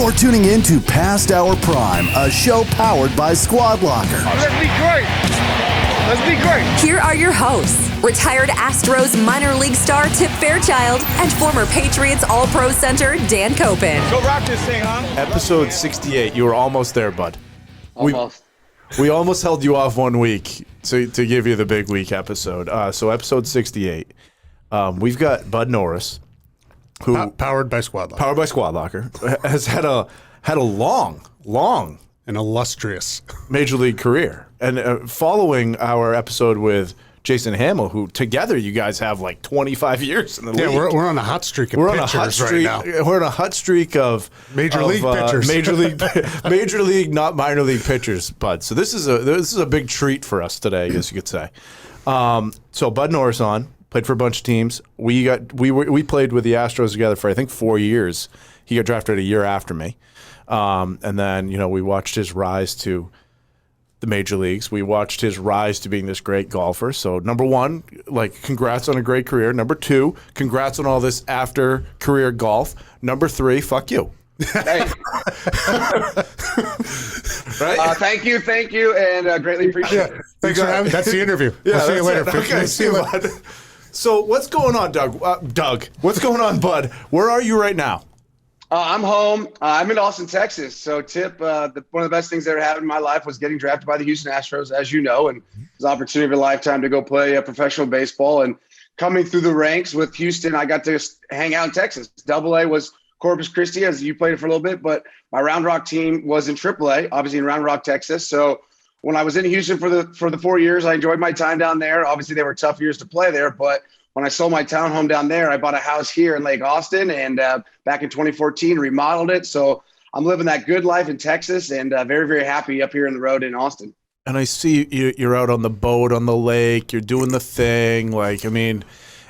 You're tuning in to Past Our Prime, a show powered by Squad Locker. Let's be great. Let's be great. Here are your hosts, retired Astros minor league star Tip Fairchild and former Patriots All-Pro center Dan Copen. Go rock this thing, huh? Episode 68. You were almost there, bud. Almost. We almost held you off 1 week to give you the big week episode. So episode 68. We've got Bud Norris, who powered by Squad Locker, has had a long an illustrious major league career. And following our episode with Jason Hamill, who together you guys have like 25 years in the league. Yeah, we're on a hot streak of pitchers right now. We're on a hot streak of major league pitchers. Major league, not minor league pitchers, Bud. So this is a big treat for us today, I guess you could say. So Bud Norris played for a bunch of teams. We played with the Astros together for I think 4 years. He got drafted a year after me, and then we watched his rise to the major leagues. We watched his rise to being this great golfer. So number one, congrats on a great career. Number two, congrats on all this after career golf. Number three, fuck you. Hey. Right? Thank you, and greatly appreciate it. Thanks for having me. That's the interview. Yeah, we'll see you later. Okay, see you later. So what's going on, Doug? What's going on, Bud? Where are you right now? I'm home. I'm in Austin, Texas. So, Tip, one of the best things that ever happened in my life was getting drafted by the Houston Astros, as you know, and it was an opportunity of a lifetime to go play professional baseball. And coming through the ranks with Houston, I got to hang out in Texas. Double-A was Corpus Christi, as you played it for a little bit, but my Round Rock team was in Triple-A, obviously in Round Rock, Texas. So when I was in Houston for the 4 years, I enjoyed my time down there. Obviously, they were tough years to play there, but when I sold my townhome down there, I bought a house here in Lake Austin, and back in 2014, remodeled it. So I'm living that good life in Texas, and very, very happy up here in the road in Austin. And I see you're out on the boat on the lake. You're doing the thing.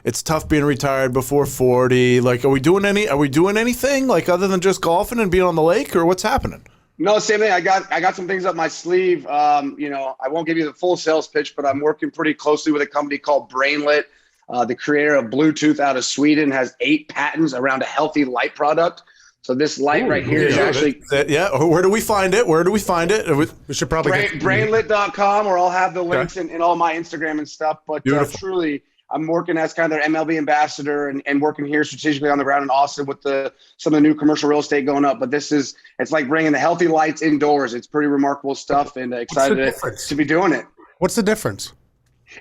It's tough being retired before 40. Are we doing anything other than just golfing and being on the lake, or what's happening? No, same thing. I got some things up my sleeve. I won't give you the full sales pitch, but I'm working pretty closely with a company called Brainlit. The creator of Bluetooth out of Sweden has 8 patents around a healthy light product. So this light right here is actually Where do we find it? We should probably brainlit.com, or I'll have the links in all my Instagram and stuff. But truly, I'm working as kind of their MLB ambassador and working here strategically on the ground in Austin with some of the new commercial real estate going up. But it's like bringing the healthy lights indoors. It's pretty remarkable stuff, and excited to be doing it. What's the difference?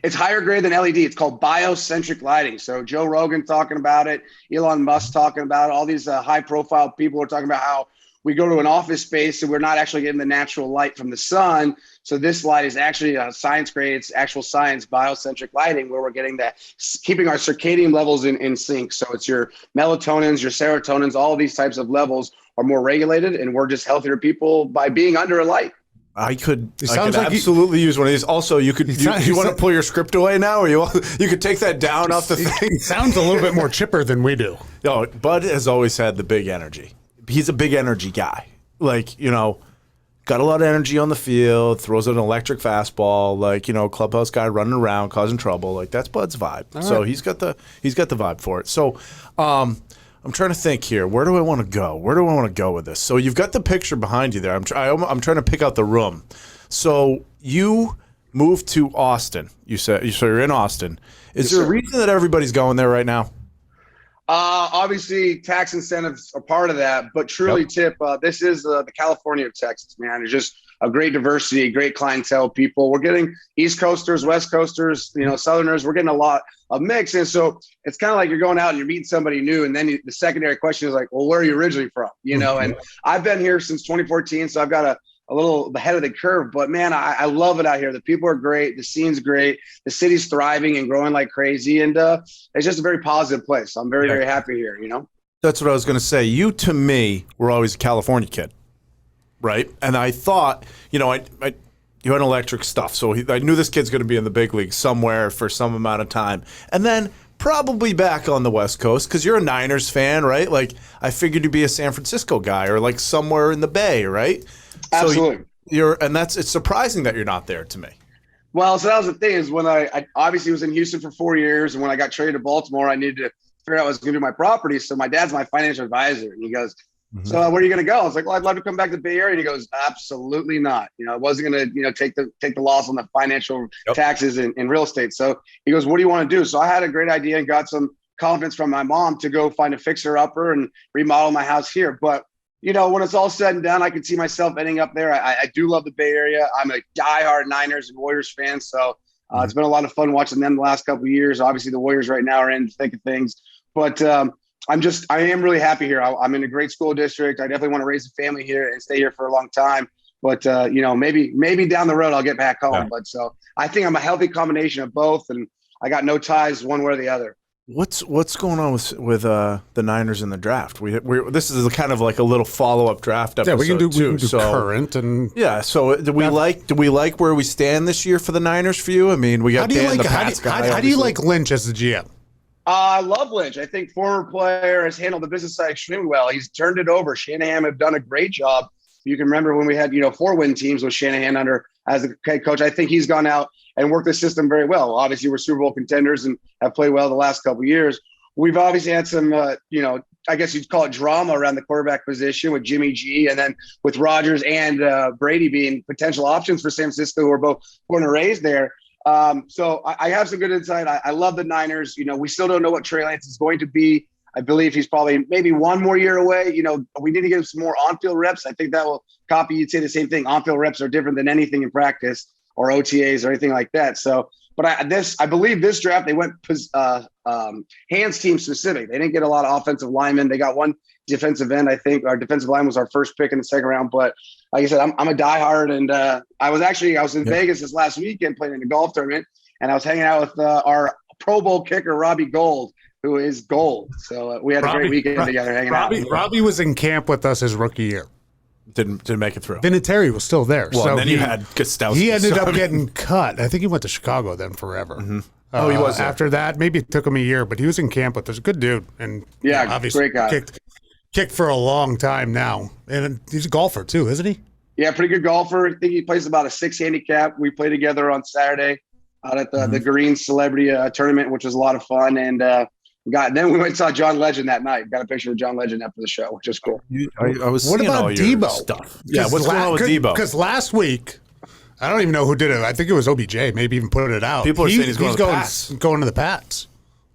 It's higher grade than LED. It's called biocentric lighting. So Joe Rogan talking about it, Elon Musk talking about it, all these high-profile people are talking about how we go to an office space and we're not actually getting the natural light from the sun. So this light is actually science grade. It's actual science biocentric lighting where we're getting that, keeping our circadian levels in sync. So it's your melatonins, your serotonins, all of these types of levels are more regulated, and we're just healthier people by being under a light. I could absolutely use one of these. Also, you want to pull your script away now, or you could take that down off the thing. It sounds a little bit more chipper than we do. Bud has always had the big energy. He's a big energy guy. Got a lot of energy on the field, throws an electric fastball, clubhouse guy running around causing trouble. That's Bud's vibe. Right. So he's got the vibe for it. So I'm trying to think here. Where do I want to go? With this? So you've got the picture behind you there. I'm trying to pick out the room. So you moved to Austin. You said so you're in Austin. Is there a reason that everybody's going there right now? Obviously, tax incentives are part of that, but truly, Tip, this is the California of Texas, man. There's just a great diversity, great clientele people. We're getting East Coasters, West Coasters, Southerners. We're getting a lot of mix. And so it's kind of like you're going out and you're meeting somebody new. And then the secondary question is well, where are you originally from? And I've been here since 2014. So I've got a little ahead of the curve, but man, I love it out here. The people are great. The scene's great. The city's thriving and growing like crazy. And it's just a very positive place. I'm very, very happy here, That's what I was going to say. You, to me, were always a California kid. Right. And I thought, you had electric stuff. So I knew this kid's going to be in the big league somewhere for some amount of time. And then probably back on the West Coast because you're a Niners fan, right? I figured you'd be a San Francisco guy or somewhere in the Bay, right? Absolutely. So it's surprising that you're not there to me. Well, so that was the thing is when I obviously was in Houston for 4 years. And when I got traded to Baltimore, I needed to figure out what I was going to do with my property. So my dad's my financial advisor. And he goes, So where are you going to go? I was like, well, I'd love to come back to the Bay Area. And he goes, absolutely not. I wasn't going to, take the loss on the financial taxes in real estate. So he goes, what do you want to do? So I had a great idea and got some confidence from my mom to go find a fixer-upper and remodel my house here. But, when it's all said and done, I can see myself ending up there. I do love the Bay Area. I'm a diehard Niners and Warriors fan. So it's been a lot of fun watching them the last couple of years. Obviously, the Warriors right now are in the thick of things. But I am really happy here. I'm in a great school district. I definitely want to raise a family here and stay here for a long time. But, maybe down the road I'll get back home. Yeah. But so I think I'm a healthy combination of both, and I got no ties one way or the other. What's going on with the Niners in the draft? This is kind of like a little follow-up draft episode. Yeah, we can do current and So do we like where we stand this year for the Niners for you? I mean, we got Dan the Pats guy. How do you like Lynch as the GM? I love Lynch. I think former player has handled the business side extremely well. He's turned it over. Shanahan have done a great job. You can remember when we had 4-win teams with Shanahan under as the head coach. I think he's gone out and worked the system very well. Obviously, we're Super Bowl contenders and have played well the last couple of years. We've obviously had some, I guess you'd call it drama around the quarterback position with Jimmy G, and then with Rodgers and Brady being potential options for San Francisco, who are both born and raised there. So I have some good insight. I love the Niners. We still don't know what Trey Lance is going to be. I believe he's probably maybe one more year away. We need to give him some more on-field reps. I think that will copy. You'd say the same thing. On-field reps are different than anything in practice or OTAs or anything like that. So, but I believe this draft, they went hands team specific. They didn't get a lot of offensive linemen. They got one defensive end. I think our defensive line was our first pick in the second round. But like I said, I'm a diehard, and I was in Vegas this last weekend playing in a golf tournament, and I was hanging out with our Pro Bowl kicker, Robbie Gould, who is gold. So we had a great weekend together hanging out. Robbie was in camp with us his rookie year. Didn't make it through. Vinatieri was still there. Well, so and then you had Gostowski. He ended up getting cut. I think he went to Chicago then forever. Mm-hmm. He was there. After that. Maybe it took him a year, but he was in camp with us. A good dude. And obviously great guy. Kicked for a long time now. And he's a golfer too, isn't he? Yeah, pretty good golfer. I think he plays about a 6 handicap. We played together on Saturday out at the Green Celebrity Tournament, which was a lot of fun. And then we went and saw John Legend that night. Got a picture of John Legend after the show, which is cool. I was what seeing about all your Debo stuff? Yeah, what's going on with Debo? Because last week, I don't even know who did it. I think it was OBJ. Maybe even put it out. People are saying he's going to the Pats.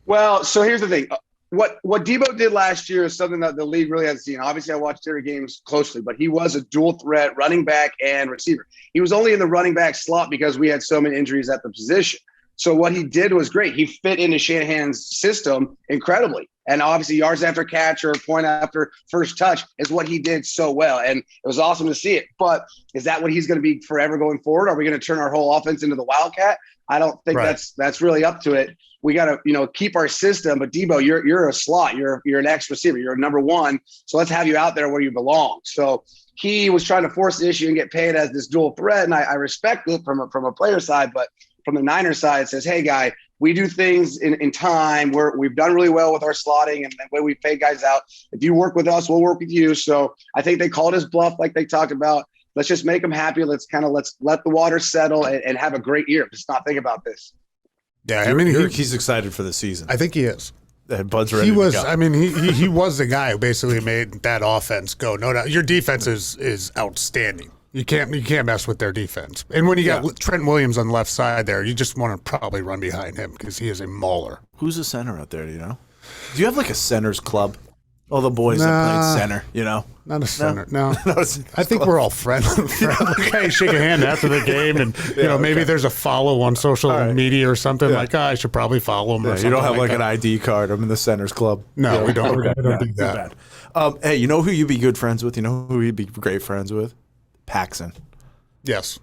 Well, so here's the thing. What Debo did last year is something that the league really hasn't seen. Obviously, I watched their games closely, but he was a dual threat running back and receiver. He was only in the running back slot because we had so many injuries at the position. So what he did was great. He fit into Shanahan's system incredibly. And obviously yards after catch or point after first touch is what he did so well. And it was awesome to see it. But is that what he's going to be forever going forward? Are we going to turn our whole offense into the Wildcat? I don't think that's really up to it. We got to, keep our system. But Debo, you're a slot. You're an X receiver. You're a number one. So let's have you out there where you belong. So he was trying to force the issue and get paid as this dual threat. And I respect it from a player side, but from the Niners side, it says, hey, guy, we do things in time. We've done really well with our slotting and the way we pay guys out. If you work with us, we'll work with you. So I think they called his bluff like they talked about. Let's just make them happy. Let's let the water settle and have a great year. Just not think about this. Yeah, I mean, he's excited for the season. I think he is. Bud's ready to go. I mean, he was the guy who basically made that offense go. No doubt. Your defense is outstanding. You can't mess with their defense. And when you got Trent Williams on the left side there, you just want to probably run behind him because he is a mauler. Who's a center out there, do you know? Do you have like a centers club? All the boys that played center, Not a center, no. I think we're all friendly. Okay, shake a hand after the game, and maybe there's a follow on social media or something like, I should probably follow him. Or something you don't have like that. an ID card. I'm in the centers club. No, we don't. We don't do that. Hey, you know who you'd be good friends with? You know who you'd be great friends with? Paxson. Yes.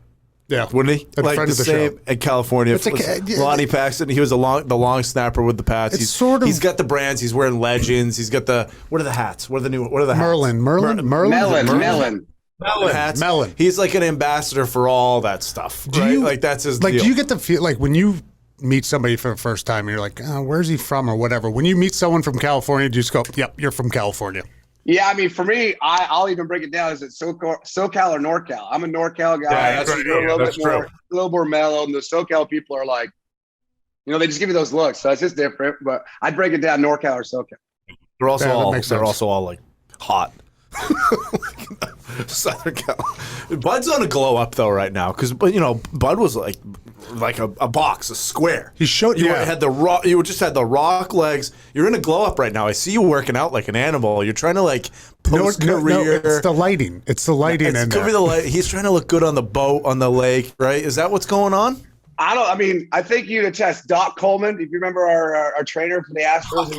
Yeah. Wouldn't he? Like the same in California. Lonnie Paxson, he was the long snapper with the Pats. He's got the brands. He's wearing Legends. He's got what are the hats? What are the hats? Merlin hats. Melon. He's like an ambassador for all that stuff. Right? That's his deal. Do you get the feel like when you meet somebody for the first time and you're like, where's he from or whatever? When you meet someone from California, do you just go, yep, you're from California? Yeah, I mean, for me, I'll even break it down. Is it SoCal or NorCal? I'm a NorCal guy. Yeah, that's a little more mellow. And the SoCal people are like, they just give you those looks. So it's just different. But I'd break it down NorCal or SoCal. They're also all like hot. Southern California. Bud's on a glow up though right now because Bud was like a box, a square. He showed you had the rock. You just had the rock legs. You're in a glow up right now. I see you working out like an animal. You're trying to like post career. It's the lighting. It's the lighting in there. The light. He's trying to look good on the boat on the lake, right? Is that what's going on? I think you'd attest. Doc Coleman, if you remember our trainer for the Astros,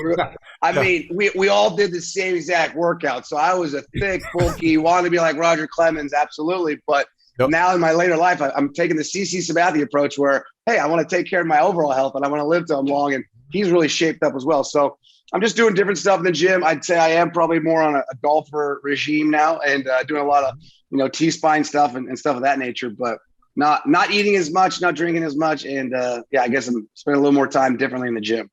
we all did the same exact workout. So I was a thick, bulky, wanted to be like Roger Clemens, absolutely. But now in my later life, I'm taking the CC Sabathia approach where, hey, I want to take care of my overall health and I want to live till I'm long. And he's really shaped up as well. So I'm just doing different stuff in the gym. I'd say I am probably more on a golfer regime now and doing a lot of, T-spine stuff and stuff of that nature. But not eating as much, not drinking as much, and I guess I'm spending a little more time differently in the gym.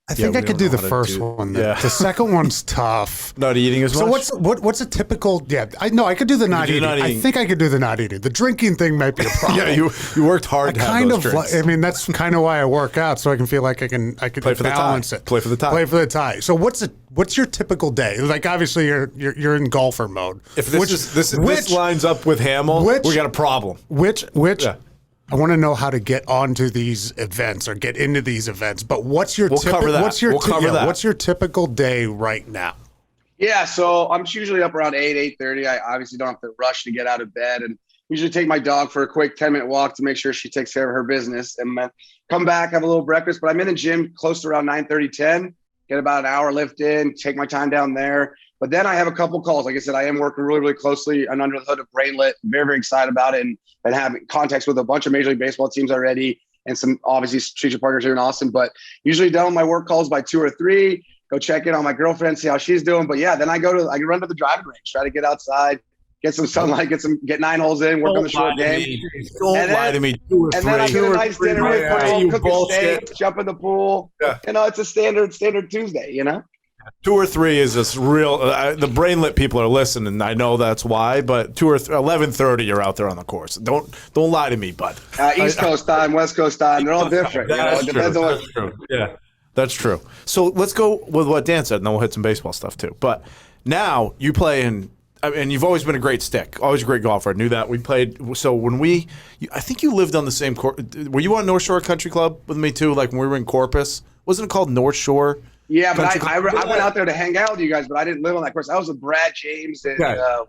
I think I could do the first one. Yeah. The second one's tough. Not eating as much. So what's a typical? Yeah, I could do the not eating. I think I could do the not eating. The drinking thing might be a problem. Yeah, you worked hard to have those drinks. That's kind of why I work out, so I can feel like I can play for balance the tie. it. Play for the tie. Play for the tie. So what's your typical day? Like obviously you're in golfer mode. If this lines up with Hamill, we got a problem. Which. Yeah. I want to know how to get onto these events or get into these events. But what's your what's your typical day right now? Yeah, so I'm usually up around 8:30. I obviously don't have to rush to get out of bed, and usually take my dog for a quick 10-minute walk to make sure she takes care of her business, and then come back, have a little breakfast. But I'm in the gym close to around 9:30, 10. Get about an hour lift in, take my time down there. But then I have a couple calls. Like I said, I am working really, really closely and under the hood of Brainlit. Very, very excited about it and having contacts with a bunch of Major League Baseball teams already and some obviously strategic partners here in Austin. But usually done with my work calls by 2 or 3, go check in on my girlfriend, see how she's doing. But yeah, then I run to the driving range, try to get outside, get some sunlight, get 9 holes in, work on the short game. Don't lie to me. 2 or 3. And then I get a nice dinner, cook a steak, jump in the pool. Yeah. It's a standard Tuesday, 2 or 3 is this real. The Brainlit people are listening. I know that's why, but 2 or 11:30, you're out there on the course. Don't lie to me, bud. East Coast time, West Coast time, they're all different. That's true. Yeah, that's true. So let's go with what Dan said, and then we'll hit some baseball stuff too. But now you play in. And you've always been a great stick, always a great golfer. I knew that. We played. So when I think you lived on the same course. Were you on North Shore Country Club with me too? Like when we were in Corpus, wasn't it called North Shore? Yeah, but I went out there to hang out with you guys, but I didn't live on that course. I was with Brad James, and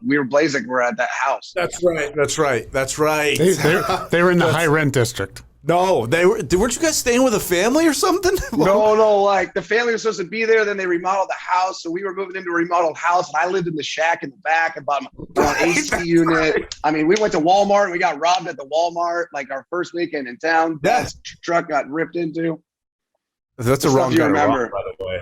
we were Blazek. We're at that house. That's right. They were in the high rent district. No, they were. Weren't you guys staying with a family or something? No. Like the family was supposed to be there. Then they remodeled the house, so we were moving into a remodeled house, and I lived in the shack in the back and bought an AC unit. I mean, we went to Walmart and we got robbed at the Walmart. Like our first weekend in town, Dad's truck got ripped into. That's a wrong guy to rob, by the way.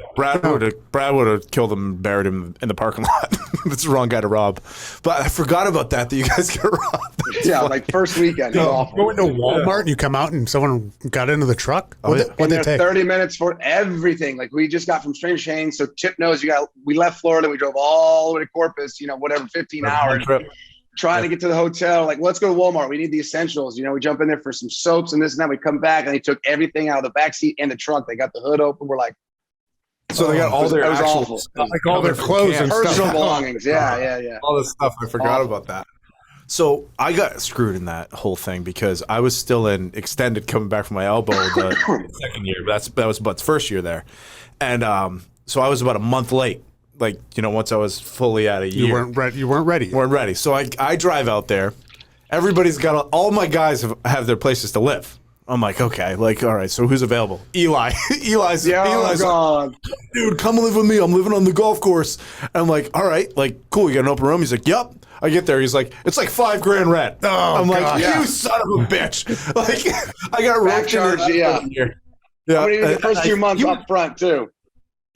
Brad would have killed him and buried him in the parking lot. That's the wrong guy to rob. But I forgot about that you guys got robbed. Yeah, like first weekend. You go into Walmart and you come out and someone got into the truck? What'd they take? 30 minutes for everything. Like we just got from Strange Chains. So Chip knows we left Florida. We drove all the way to Corpus, 15 hours. Trying to get to the hotel, like, let's go to Walmart. We need the essentials. We jump in there for some soaps and this and that. We come back and they took everything out of the back seat and the trunk. They got the hood open. We're like, so they got all their actual stuff, like all their clothes and personal belongings. Yeah. All this stuff. I forgot about that. So I got screwed in that whole thing because I was still in extended coming back from my elbow the second year. That was Bud's first year there. And so I was about a month late. Like, once I was fully out of year. You weren't ready. So I drive out there. Everybody's got all my guys have their places to live. I'm like, okay, all right, so who's available? Eli's God. Like, dude, come live with me. I'm living on the golf course. And I'm like, all right, cool, you got an open room? He's like, yep. I get there, he's like, it's like $5,000 rent. I'm like, you son of a bitch. I got back charge, yeah. I'm gonna need the first 2 months up front too.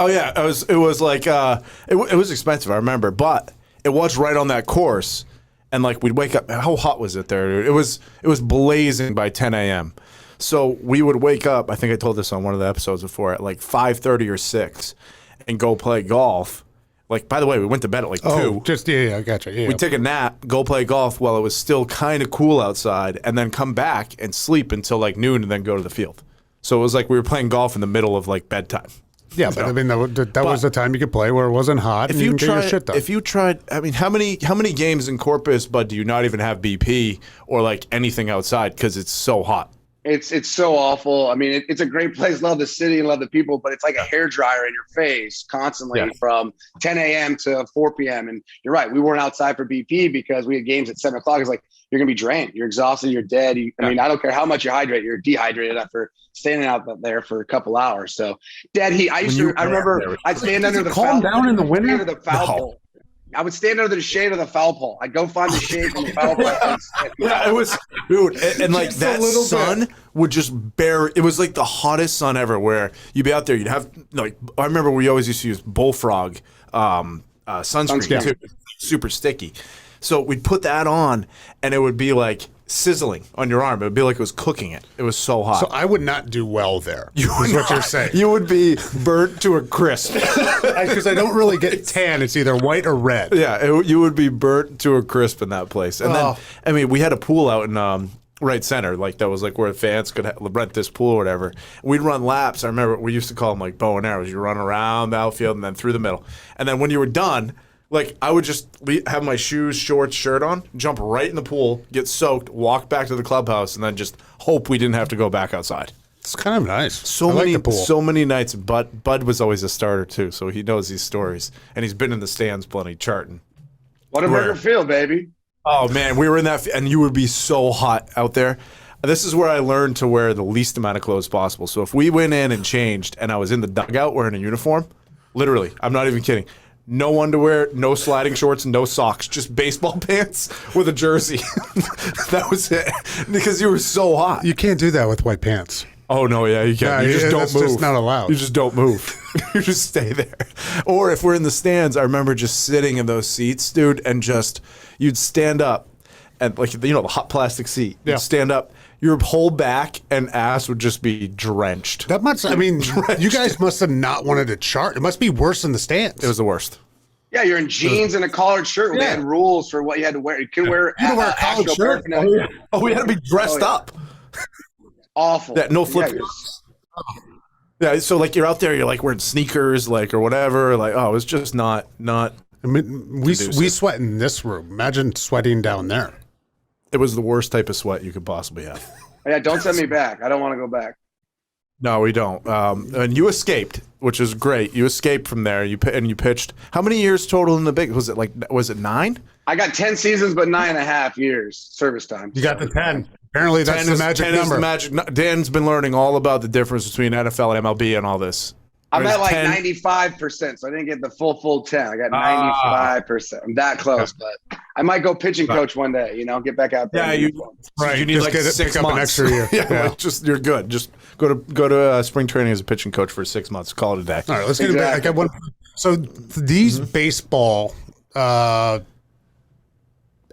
Oh yeah, it was expensive. I remember, but it was right on that course, and we'd wake up. How hot was it there? It was blazing by 10 a.m. So we would wake up. I think I told this on one of the episodes before at 5:30 or 6, and go play golf. By the way, we went to bed at 2. I gotcha. Yeah, we'd take a nap, go play golf while it was still kind of cool outside, and then come back and sleep until noon, and then go to the field. So it was we were playing golf in the middle of bedtime. Yeah, but I mean, that was the time you could play where it wasn't hot and you can get your shit done. If you tried, I mean, how many games in Corpus, Bud, do you not even have BP or like anything outside because it's so hot? It's so awful. I mean, it's a great place. Love the city and love the people, but it's like a hairdryer in your face constantly from 10 a.m. to 4 p.m. And you're right. We weren't outside for BP because we had games at 7 o'clock. It's like, you're going to be drained. You're exhausted. You're dead. I mean, I don't care how much you hydrate. You're dehydrated after standing out there for a couple hours. So dead heat. I remember I'd stand under the foul down in the winter? under the foul pole. I would stand under the shade of the foul pole. I'd go find the shade from the foul pole. Yeah, it was, dude, and like that sun would just it was like the hottest sun ever where you'd be out there, you'd have, like, I remember we always used to use Bullfrog sunscreen too, super sticky. So we'd put that on and it would be like sizzling on your arm. It would be like it was cooking it. It was so hot. So I would not do well there. Is what you're saying. You would be burnt to a crisp. Because I don't really get tan. It's either white or red. Yeah, you would be burnt to a crisp in that place. And then, I mean, we had a pool out in right center. Like, that was like where fans could rent this pool or whatever. We'd run laps. I remember we used to call them like bow and arrows. You run around the outfield and then through the middle. And then when you were done, like, I would just have my shoes, shorts, shirt on, jump right in the pool, get soaked, walk back to the clubhouse, and then just hope we didn't have to go back outside. It's kind of nice. So many nights. Bud was always a starter too, so he knows these stories, and he's been in the stands plenty charting. Whataburger Field, baby. Oh man, we were in that, and you would be so hot out there. This is where I learned to wear the least amount of clothes possible. So if we went in and changed, and I was in the dugout wearing a uniform, literally, I'm not even kidding. No underwear, no sliding shorts, no socks, just baseball pants with a jersey. That was it. Because you were so hot. You can't do that with white pants. Oh, no, yeah, you can't. You just don't move. That's just not allowed. You just don't move. You just stay there. Or if we're in the stands, I remember just sitting in those seats, dude, and just, you'd stand up, and like, you know, the hot plastic seat. You'd stand up. Your whole back and ass would just be drenched. That must, I mean, you guys must have not wanted to chart. It must be worse in the stands. It was the worst. Yeah, you're in jeans and a collared shirt. They had rules for what you had to wear. You couldn't wear a collared shirt. Oh, we had to be dressed up. Awful. Yeah, no flip. Yeah, so like you're out there, you're like wearing sneakers, like, or whatever. Like, oh, it's just not. I mean, we sweat in this room. Imagine sweating down there. It was the worst type of sweat you could possibly have. Yeah, don't send me back. I don't want to go back. No, we don't. And you escaped, which is great. You escaped from there. You pitched. How many years total in the big? Was it 9? I got 10 seasons, but 9.5 years service time. You got the 10. Apparently, that's the magic number. Dan's been learning all about the difference between NFL and MLB and all this. I'm at like 95%, so I didn't get the full 10. I got 95%. I'm that close, but I might go pitching coach one day. You know, get back out there. Yeah, you need like 6 months. Up an extra year. Like just you're good. Just go to spring training as a pitching coach for 6 months. Call it a day. All right, let's get it back. I got one. So these baseball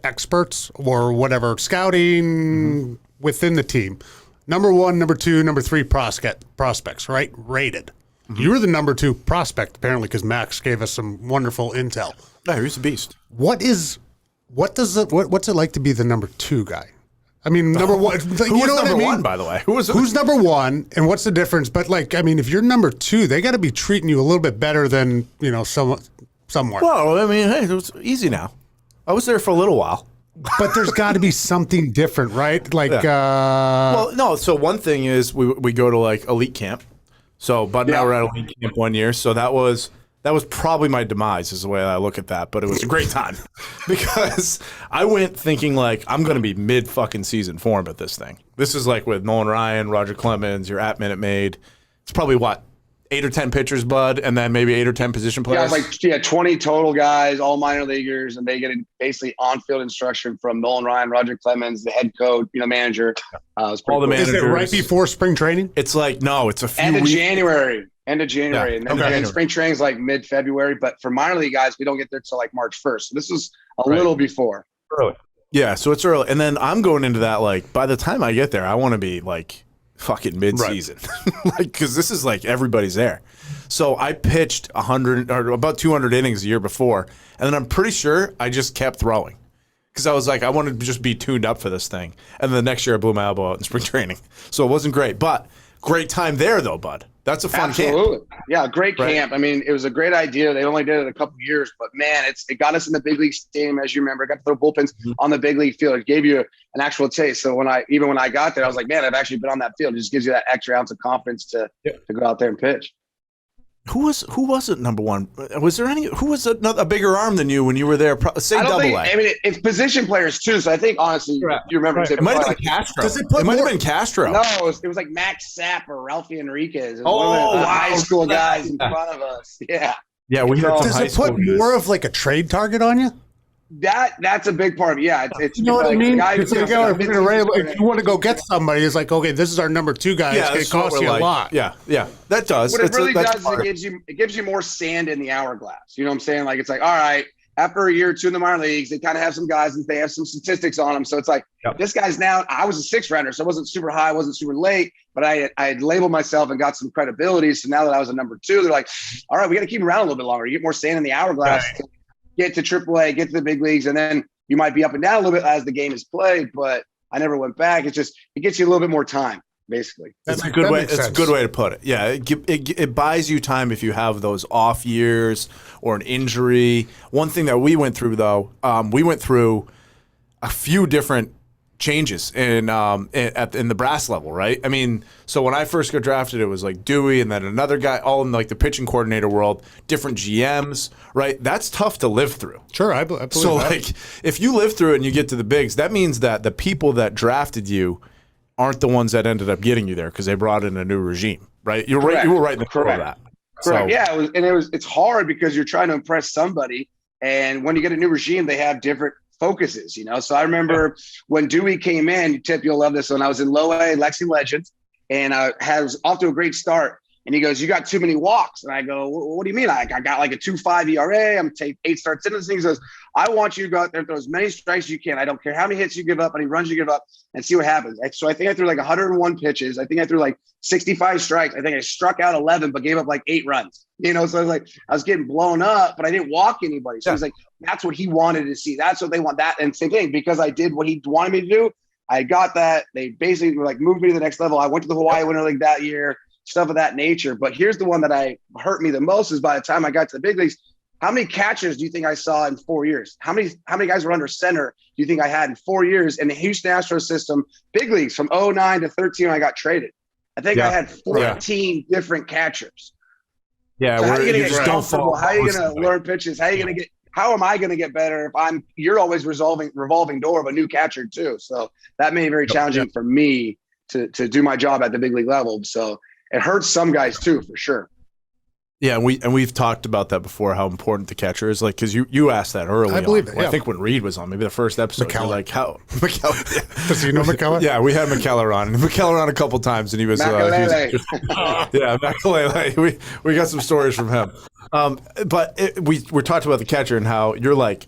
experts or whatever scouting within the team, number 1, number 2, number 3 prospects, right? Rated. You were the number 2 prospect, apparently, because Max gave us some wonderful intel. Yeah, he's a beast. What's it like to be the number 2 guy? I mean, number 1. Who was number 1, by the way? Who's number 1, and what's the difference? But like, I mean, if you're number 2, they got to be treating you a little bit better than somewhere. Well, I mean, hey, it was easy now. I was there for a little while. But there's got to be something different, right? Like, well, no. So one thing is we go to like elite camp. So Bud and I were at elite camp one year. So that was probably my demise is the way I look at that. But it was a great time because I went thinking like I'm going to be mid fucking season form at this thing. This is like with Nolan Ryan, Roger Clemens, you're at Minute Maid. It's probably 8 or 10 pitchers, Bud, and then maybe 8 or 10 position players. Yeah, it's like 20 total guys, all minor leaguers, and they get basically on-field instruction from Nolan Ryan, Roger Clemens, the head coach, manager. All the managers. Is it right before spring training? It's like no, it's a few end of weeks. January, yeah. and then spring training is like mid-February. But for minor league guys, we don't get there till like March 1st. So this is a little before. Early. Yeah, so it's early, and then I'm going into that like by the time I get there, I want to be like fucking mid-season, like because this is like everybody's there. So I pitched 100 or about 200 innings a year before, and then I'm pretty sure I just kept throwing because I was like I wanted to just be tuned up for this thing. And then the next year I blew my elbow out in spring training, so it wasn't great, but great time there though, Bud. That's a fun Absolutely. camp. Yeah, great Right. camp. I mean, it was a great idea. They only did it a couple of years, but man, it got us in the big league stadium, as you remember. Got to throw bullpens on the big league field. It gave you an actual taste. So when I got there, I was like, man, I've actually been on that field. It just gives you that extra ounce of confidence to go out there and pitch. Who was it number one? Was there any? Who was a bigger arm than you when you were there? Say double A. I mean, it's position players too. So I think honestly, you remember it might have been Castro. It might have been Castro. No, it was like Max Sapp or Ralphie Enriquez. It was one of the high school guys in front of us. Yeah. Yeah, we had some Does high it put school more guys. of like a trade target on you? That's a big part of it. Yeah, it's You know what I mean? Guy It's like, if you want to go get somebody, it's like, okay, this is our number 2 guy. It's going to cost you a lot. Yeah, that does. What it really does is it gives you more sand in the hourglass. You know what I'm saying? Like, it's like, all right, after a year or two in the minor leagues, they kind of have some guys and they have some statistics on them. So it's like, this guy's now, I was a 6th rounder, so I wasn't super high, I wasn't super late, but I had labeled myself and got some credibility. So now that I was a number 2, they're like, all right, we got to keep him around a little bit longer. You get more sand in the hourglass, get to AAA, get to the big leagues, and then you might be up and down a little bit as the game is played, but I never went back. It gets you a little bit more time, basically. That's a good way. That's a good way to put it. Yeah, it buys you time if you have those off years or an injury. One thing that we went through, though, we went through a few different changes in the brass level, right? I mean, so when I first got drafted, it was like Dewey and then another guy, all in like the pitching coordinator world, different GMs, right? That's tough to live through. Sure, I believe so that. like if you live through it and you get to the bigs, that means that the people that drafted you aren't the ones that ended up getting you there because they brought in a new regime, right? You're right. You were right in the middle of that. Correct. So, yeah, it's hard because you're trying to impress somebody, and when you get a new regime, they have different focuses, you know. So I remember when Dewey came in, Tip, you'll love this one. I was in low A, Lexi Legends, and I was off to a great start. And he goes, "You got too many walks." And I go, "What do you mean? I got like a 2.5 ERA. I'm taking 8 starts into this thing." He goes, "I want you to go out there and throw as many strikes as you can. I don't care how many hits you give up, how many runs you give up, and see what happens." So I think I threw like 101 pitches. I think I threw like 65 strikes. I think I struck out 11, but gave up like 8 runs. You know, so I was getting blown up, but I didn't walk anybody. So he's like, that's what he wanted to see. That's what they want. That and same thing, because I did what he wanted me to do. I got that. They basically were like moved me to the next level. I went to the Hawaii Winter League that year. Stuff of that nature. But here's the one that hurt me the most is by the time I got to the big leagues, how many catchers do you think I saw in 4 years? How many guys were under center do you think I had in 4 years in the Houston Astros system, big leagues from 09 to 13 when I got traded? I think I had 14 different catchers. Yeah, so how are you going to get don't comfortable? How are you going to learn pitches? How am I going to get better if you're always revolving door of a new catcher too? So that made it very challenging for me to do my job at the big league level. So it hurts some guys too, for sure. Yeah, we've talked about that before, how important the catcher is. Like, because you asked that early. I believe it. Yeah. I think when Reed was on, maybe the first episode, you're like, how? McKellar. Does he know McKellar? Yeah, we had McKellar on a couple times, and he was Makalele. We got some stories from him. But we talked about the catcher and how you're like,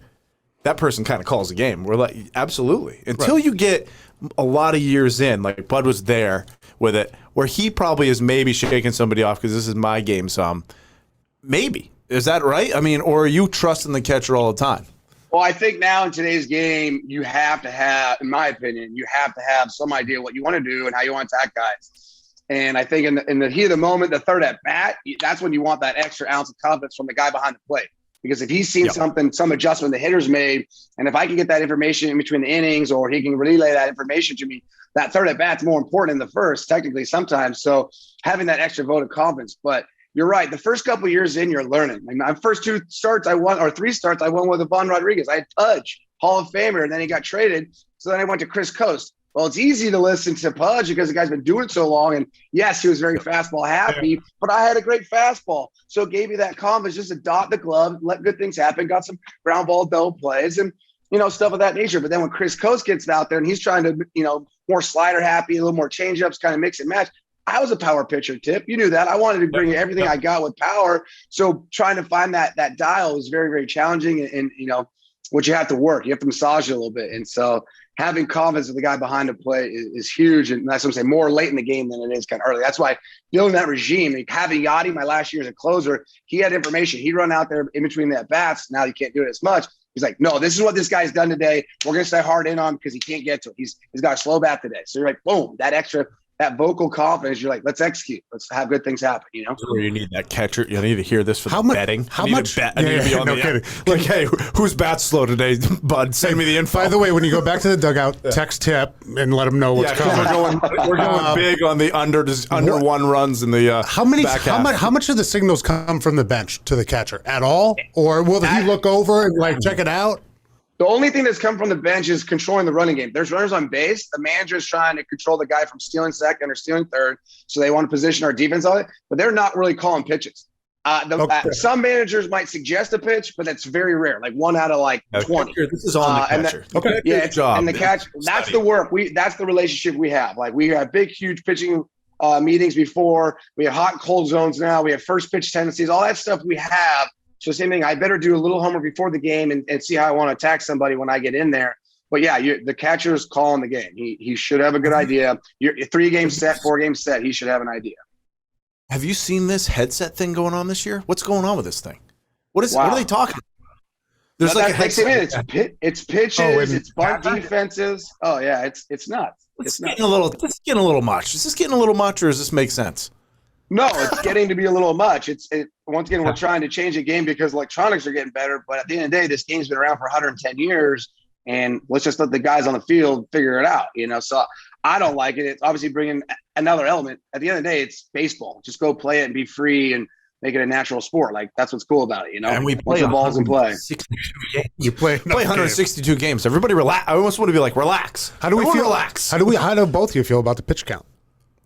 that person kind of calls the game. We're like, absolutely. Until you get a lot of years in, like Bud was there with it, where he probably is maybe shaking somebody off because this is my game some. Maybe. Is that right? I mean, or are you trusting the catcher all the time? Well, I think now in today's game, you have to have, in my opinion, some idea what you want to do and how you want to attack guys. And I think in the heat of the moment, the third at bat, that's when you want that extra ounce of confidence from the guy behind the plate. Because if he's seen something, some adjustment the hitter's made, and if I can get that information in between the innings, or he can relay that information to me, that third at bat's more important than the first, technically sometimes. So having that extra vote of confidence. But you're right. The first couple of years in, you're learning. Like my first 3 starts I won with Ivan Rodriguez. I had Pudge, Hall of Famer, and then he got traded. So then I went to Chris Coast. Well, it's easy to listen to Pudge because the guy's been doing it so long. And yes, he was very fastball happy, but I had a great fastball. So it gave you that confidence just to dot the glove, let good things happen, got some ground ball double plays and, stuff of that nature. But then when Chris Coast gets out there and he's trying to, more slider happy, a little more changeups, kind of mix and match. I was a power pitcher, Tip. You knew that. I wanted to bring everything I got with power. So trying to find that dial is very, very challenging. And what you have to work. You have to massage it a little bit. And so having confidence with the guy behind the plate is huge. And that's what I'm saying, more late in the game than it is kind of early. That's why building that regime, like having Yachty my last year as a closer, he had information. He'd run out there in between the at-bats. Now you can't do it as much. He's like, no, this is what this guy's done today. We're going to stay hard in on because he can't get to it. He's got a slow bat today. So you're like, boom, that extra that vocal confidence. You're like, let's execute. Let's have good things happen, you know? Where you need that catcher. You need to hear this for the betting. How much? I need to be on kidding. Like, hey, whose bat's slow today, bud? Send me the info. By the way, when you go back to the dugout, text Tip and let him know what's coming. We're going big on the under one runs in the how much of the signals come from the bench to the catcher at all? Or will he look over and like check it out? The only thing that's come from the bench is controlling the running game. There's runners on base. The manager is trying to control the guy from stealing second or stealing third, so they want to position our defense on it, but they're not really calling pitches. Some managers might suggest a pitch, but that's very rare, like 1 out of 20. This is on the catcher. Good job. And the catch, that's the work. That's the relationship we have. Like, we have big, huge pitching meetings before. We have hot and cold zones now. We have first pitch tendencies. All that stuff we have. So same thing, I better do a little homework before the game and see how I want to attack somebody when I get in there. But yeah, the catcher is calling the game. He should have a good idea. You're 3-game set, 4-game set. He should have an idea. Have you seen this headset thing going on this year? What's going on with this thing? What are they talking about? There's a headset. It's pitches, it's bunt defenses. Oh yeah, it's nuts. It's getting a little much. Is this getting a little much, or does this make sense? No, it's getting to be a little much. Once again, we're trying to change the game because electronics are getting better. But at the end of the day, this game's been around for 110 years, and let's just let the guys on the field figure it out. So I don't like it. It's obviously bringing another element. At the end of the day, it's baseball. Just go play it and be free and make it a natural sport. Like, that's what's cool about it. And we play the balls in play. You play 162 games. Everybody relax. I almost want to be like, relax. How do we feel? Relax. How do both of you feel about the pitch count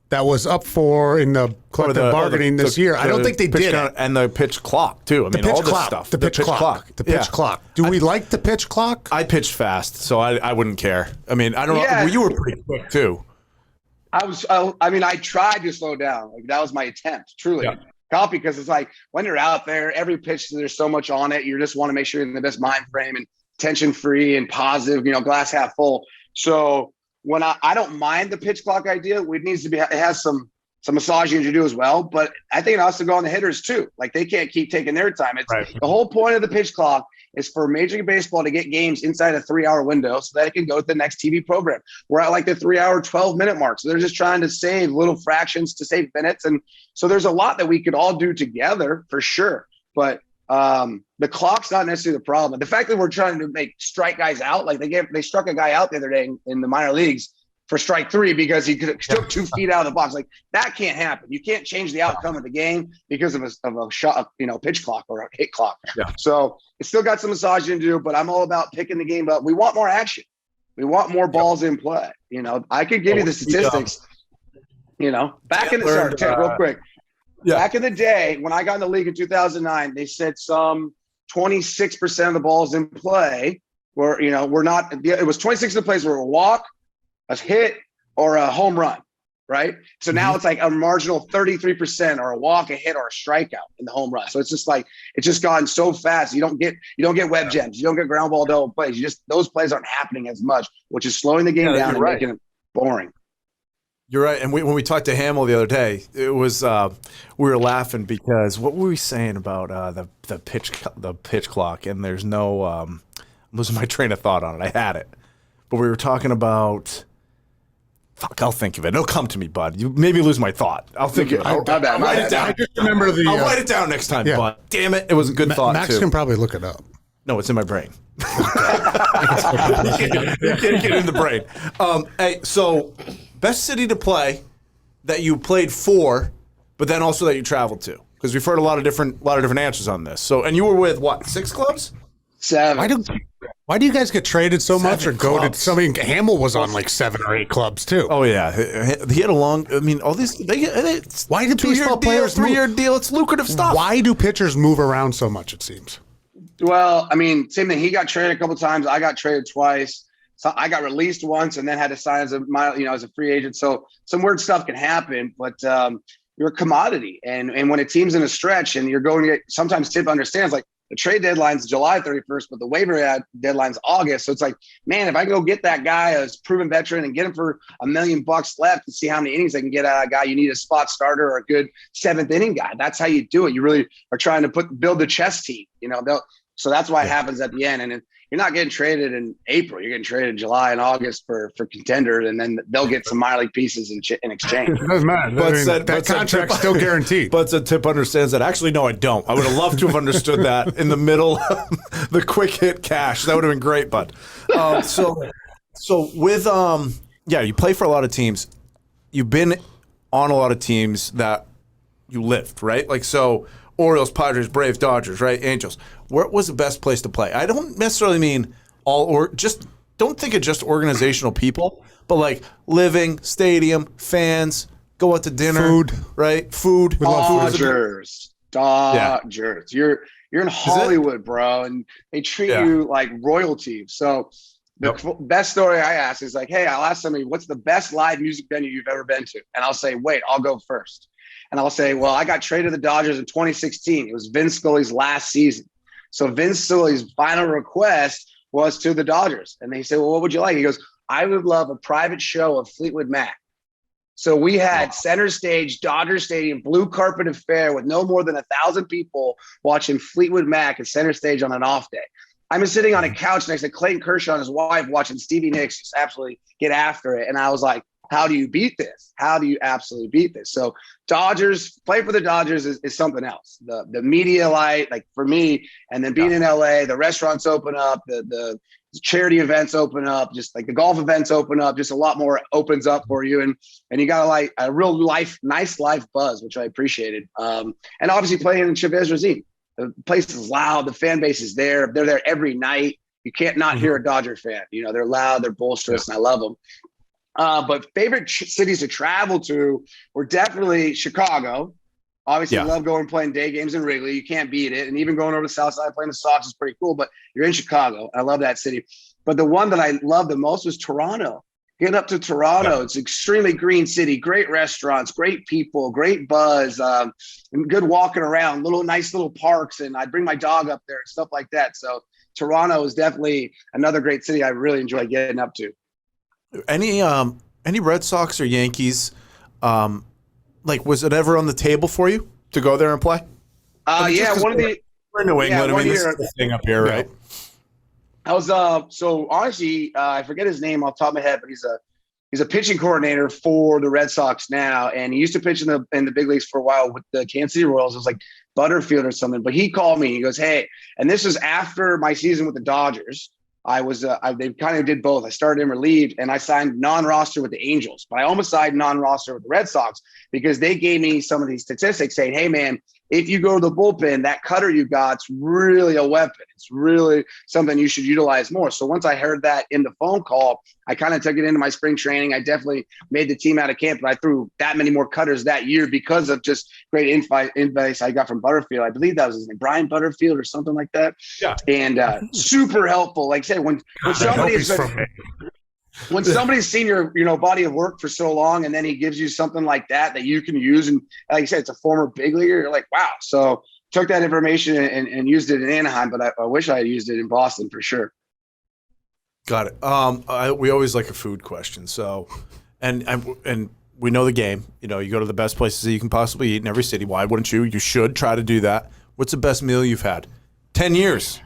that was up for in the collective bargaining this year? I don't think they did it. And the pitch clock too. I mean, all this stuff. The pitch clock. The pitch clock. Do we like the pitch clock? I pitched fast, so I wouldn't care. I mean, I don't know. Well, you were pretty quick too. I tried to slow down. Like, that was my attempt, truly. Yeah. Because it's like, when you're out there, every pitch, there's so much on it. You just want to make sure you're in the best mind frame and tension free and positive, glass half full. So when I don't mind the pitch clock idea, it needs to be, it has some massaging to do as well. But I think it also go on the hitters too. Like, they can't keep taking their time. It's right. The whole point of the pitch clock is for Major League Baseball to get games inside a 3-hour window so that it can go to the next TV program. We're at like the 3-hour, 12-minute mark. So they're just trying to save little fractions to save minutes. And so there's a lot that we could all do together for sure. But the clock's not necessarily the problem. The fact that we're trying to strike guys out, like they struck a guy out the other day in the minor leagues for strike 3 because he took 2 feet out of the box. Like, that can't happen. You can't change the outcome of the game because of a shot, pitch clock or a hit clock. Yeah. So it's still got some massaging to do, but I'm all about picking the game up. We want more action. We want more balls in play. I could give you the statistics. Back in the real quick. Yeah. Back in the day, when I got in the league in 2009, they said some 26% of the balls in play were not. It was 26 of the plays were a walk, a hit, or a home run, right? So now it's like a marginal 33% or a walk, a hit, or a strikeout in the home run. So it's just like, it's just gotten so fast. You don't get web gems. You don't get ground ball double plays. Those plays aren't happening as much, which is slowing the game down and making it boring. You're right. And when we talked to Hamill the other day, it was we were laughing because what were we saying about the pitch clock? And there's no I'm losing my train of thought on it. I had it, but we were talking about. Fuck, I'll think of it. It'll come to me, bud. You maybe lose my thought. I'll think it. I'll write it down. I just remember I'll write it down next time, bud. Damn it, it was a good thought. Max can probably look it up. No, it's in my brain. You can't get it in the brain. Hey, so best city to play that you played for, but then also that you traveled to, because we've heard a lot of different answers on this. So, and you were with what? 6 clubs? 7. Why do you guys get traded so much or go to something? Hamill was on like 7 or 8 clubs too. Oh yeah, he had a long. I mean, all these. Why do baseball players 3-year deal? It's lucrative stuff. Why do pitchers move around so much? It seems. Well, I mean, same thing. He got traded a couple times. I got traded twice. So I got released once and then had to sign as a free agent. So some weird stuff can happen, but you're a commodity. And when a team's in a stretch and you're going to get, sometimes Tip understands, like, the trade deadline's July 31st, but the waiver deadline's August. So it's like, man, if I can go get that guy as proven veteran and get him for $1 million left to see how many innings I can get out of a guy, you need a spot starter or a good 7th inning guy. That's how you do it. You really are trying to build the chess team. So that's why it happens at the end. And you're not getting traded in April. You're getting traded in July and August for contenders, and then they'll get some minor league pieces in exchange. It doesn't matter. That contract's still guaranteed. But Tip understands that. Actually, no, I don't. I would have loved to have understood that in the middle of the quick hit cash. That would have been great, bud. So with you play for a lot of teams. You've been on a lot of teams that you lived, right? Like so. Orioles, Padres, Braves, Dodgers, right? Angels. Where was the best place to play? I don't necessarily mean don't think of just organizational people, but like living, stadium, fans, go out to dinner, food, right? Food. Dodgers. You're in Hollywood, bro, and they treat you like royalty. So the best story I ask is like, hey, I'll ask somebody, what's the best live music venue you've ever been to? And I'll say, wait, I'll go first. And I'll say, well, I got traded to the Dodgers in 2016. It was Vince Scully's last season. So Vince Scully's final request was to the Dodgers. And they said, well, what would you like? He goes, I would love a private show of Fleetwood Mac. So we had center stage, Dodger Stadium, blue carpet affair with no more than 1,000 people watching Fleetwood Mac at center stage on an off day. I'm sitting on a couch next to Clayton Kershaw and his wife watching Stevie Nicks just absolutely get after it. And I was like, how do you beat this? How do you absolutely beat this? So Dodgers, play for the Dodgers is something else. The media light, like for me, and then being in LA, the restaurants open up, the charity events open up, just like the golf events open up, just a lot more opens up for you. And you got like a real nice life buzz, which I appreciated. And obviously playing in Chavez Ravine. The place is loud. The fan base is there. They're there every night. You can't not hear a Dodger fan. You know, they're loud, they're boisterous, and I love them. But favorite cities to travel to were definitely Chicago. Obviously, I love going and playing day games in Wrigley. You can't beat it. And even going over to the South Side playing the Sox is pretty cool. But you're in Chicago. I love that city. But the one that I loved the most was Toronto. Getting up to Toronto, it's an extremely green city, great restaurants, great people, great buzz, and good walking around, nice little parks. And I'd bring my dog up there and stuff like that. So Toronto is definitely another great city I really enjoy getting up to. Any Red Sox or Yankees, was it ever on the table for you to go there and play? One of the we're in New England. This is the thing up here, right? I was so honestly, I forget his name off the top of my head, but he's a pitching coordinator for the Red Sox now, and he used to pitch in the big leagues for a while with the Kansas City Royals. It was like Butterfield or something. But he called me. He goes, "Hey," and this was after my season with the Dodgers. They kind of did both. I started in relieved and I signed non-roster with the Angels, but I almost signed non-roster with the Red Sox because they gave me some of these statistics saying, hey man, if you go to the bullpen, that cutter you got's really a weapon. It's really something you should utilize more. So once I heard that in the phone call, I kind of took it into my spring training. I definitely made the team out of camp, but I threw that many more cutters that year because of just great advice I got from Butterfield. I believe that was his name, Brian Butterfield or something like that. Yeah. And super helpful. Like I said, when somebody's seen your body of work for so long and then he gives you something like that you can use, and like you said, it's a former big leaguer, you're like, wow. So took that information and used it in Anaheim, but I wish I had used it in Boston for sure. Got it. We always like a food question. So, and we know the game. You go to the best places that you can possibly eat in every city. Why wouldn't you? You should try to do that. What's the best meal you've had? 10 years.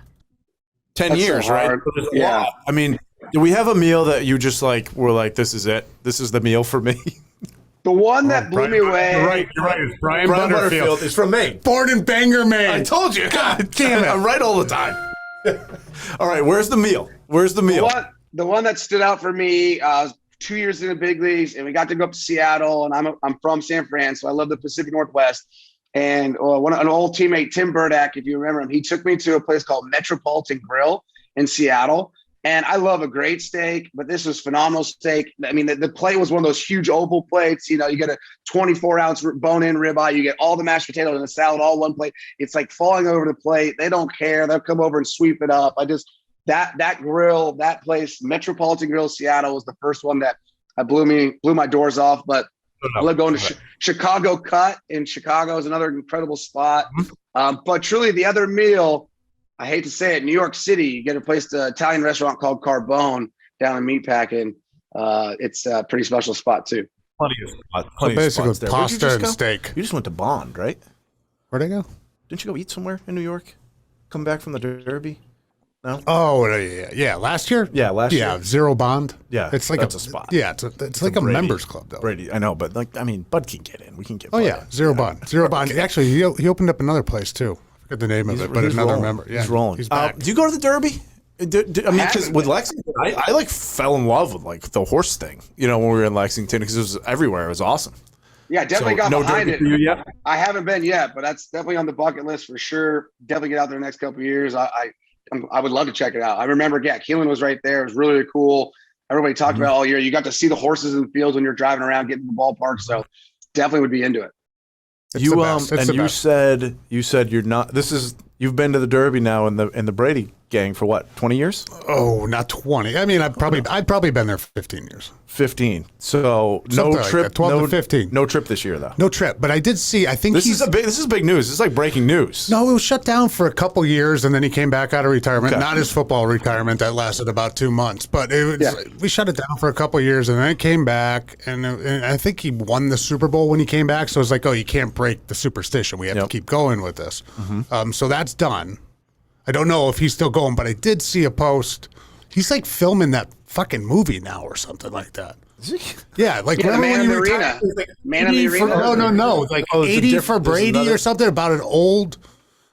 10 That's years, so right? Yeah. I mean, do we have a meal that you just were like, this is it? This is the meal for me? The one that blew me away. You're right. It's Brian Butterfield. It's from Maine. Born in Bangor, Maine. I told you. God damn it. I'm right all the time. All right, where's the meal? The one that stood out for me, I was 2 years in the big leagues, and we got to go up to Seattle, and I'm from San Fran, so I love the Pacific Northwest. And an old teammate, Tim Burdack, if you remember him, he took me to a place called Metropolitan Grill in Seattle. And I love a great steak, but this was phenomenal steak. I mean, the plate was one of those huge oval plates. You get a 24-ounce bone-in ribeye. You get all the mashed potatoes and the salad, all one plate. It's like falling over the plate. They don't care. They'll come over and sweep it up. That grill, that place, Metropolitan Grill, Seattle, was the first one that blew my doors off. But I love going to Chicago Cut in Chicago is another incredible spot. But truly, the other meal, I hate to say it, New York City, you get an Italian restaurant called Carbone down in Meatpacking. It's a pretty special spot too. Plenty of spots there. Pasta and steak. You just went to Bond, right? Where'd I go? Didn't you go eat somewhere in New York? come back from the Derby? No. Oh yeah. Last year. Yeah, last year. Yeah, zero bond. Yeah, it's like that's a spot. Yeah, it's like a Brady. members club though. Brady, I know, but Bud can get in. We can get. Oh Bud yeah, in. zero bond. Zero bond. Actually, he opened up another place too. I forget the name of it, but He's another rolling. member. Yeah, he's rolling. He's back. Do you go to the Derby? I mean, because with Lexington, I like fell in love with like the horse thing. You know, when we were in Lexington, because it was everywhere. It was awesome. Yeah, definitely got no behind Derby it. for you yet? I haven't been yet, but that's definitely on the bucket list for sure. Definitely get out there the next couple of years. I would love to check it out. I remember, Keelan was right there. It was really, really cool. Everybody talked about it all year. You got to see the horses in the fields when you're driving around, getting to the ballpark. So definitely would be into it. You said you're not. You've been to the Derby now in the Brady gang for what, 20 years? Oh, not 20. I mean, I'd probably been there for 15 years. 15. So no Something trip. like that, 12 to 15. No trip this year though. No trip, but I did see. I think This is big news. This is like breaking news. No, it was shut down for a couple years, and then he came back out of retirement. Okay. Not his football retirement that lasted about 2 months, but we shut it down for a couple years, and then it came back, and I think he won the Super Bowl when he came back. So it's like, oh, you can't break the superstition. We have to keep going with this. Mm-hmm. So that's done. I don't know if he's still going, but I did see a post. He's like filming that fucking movie now or something like that. Yeah, like Yeah, remember Man when in he the retired? Arena. It was like Man in the 80 for- Arena. No, like it's a 80 different- for there's Brady another- or something about an old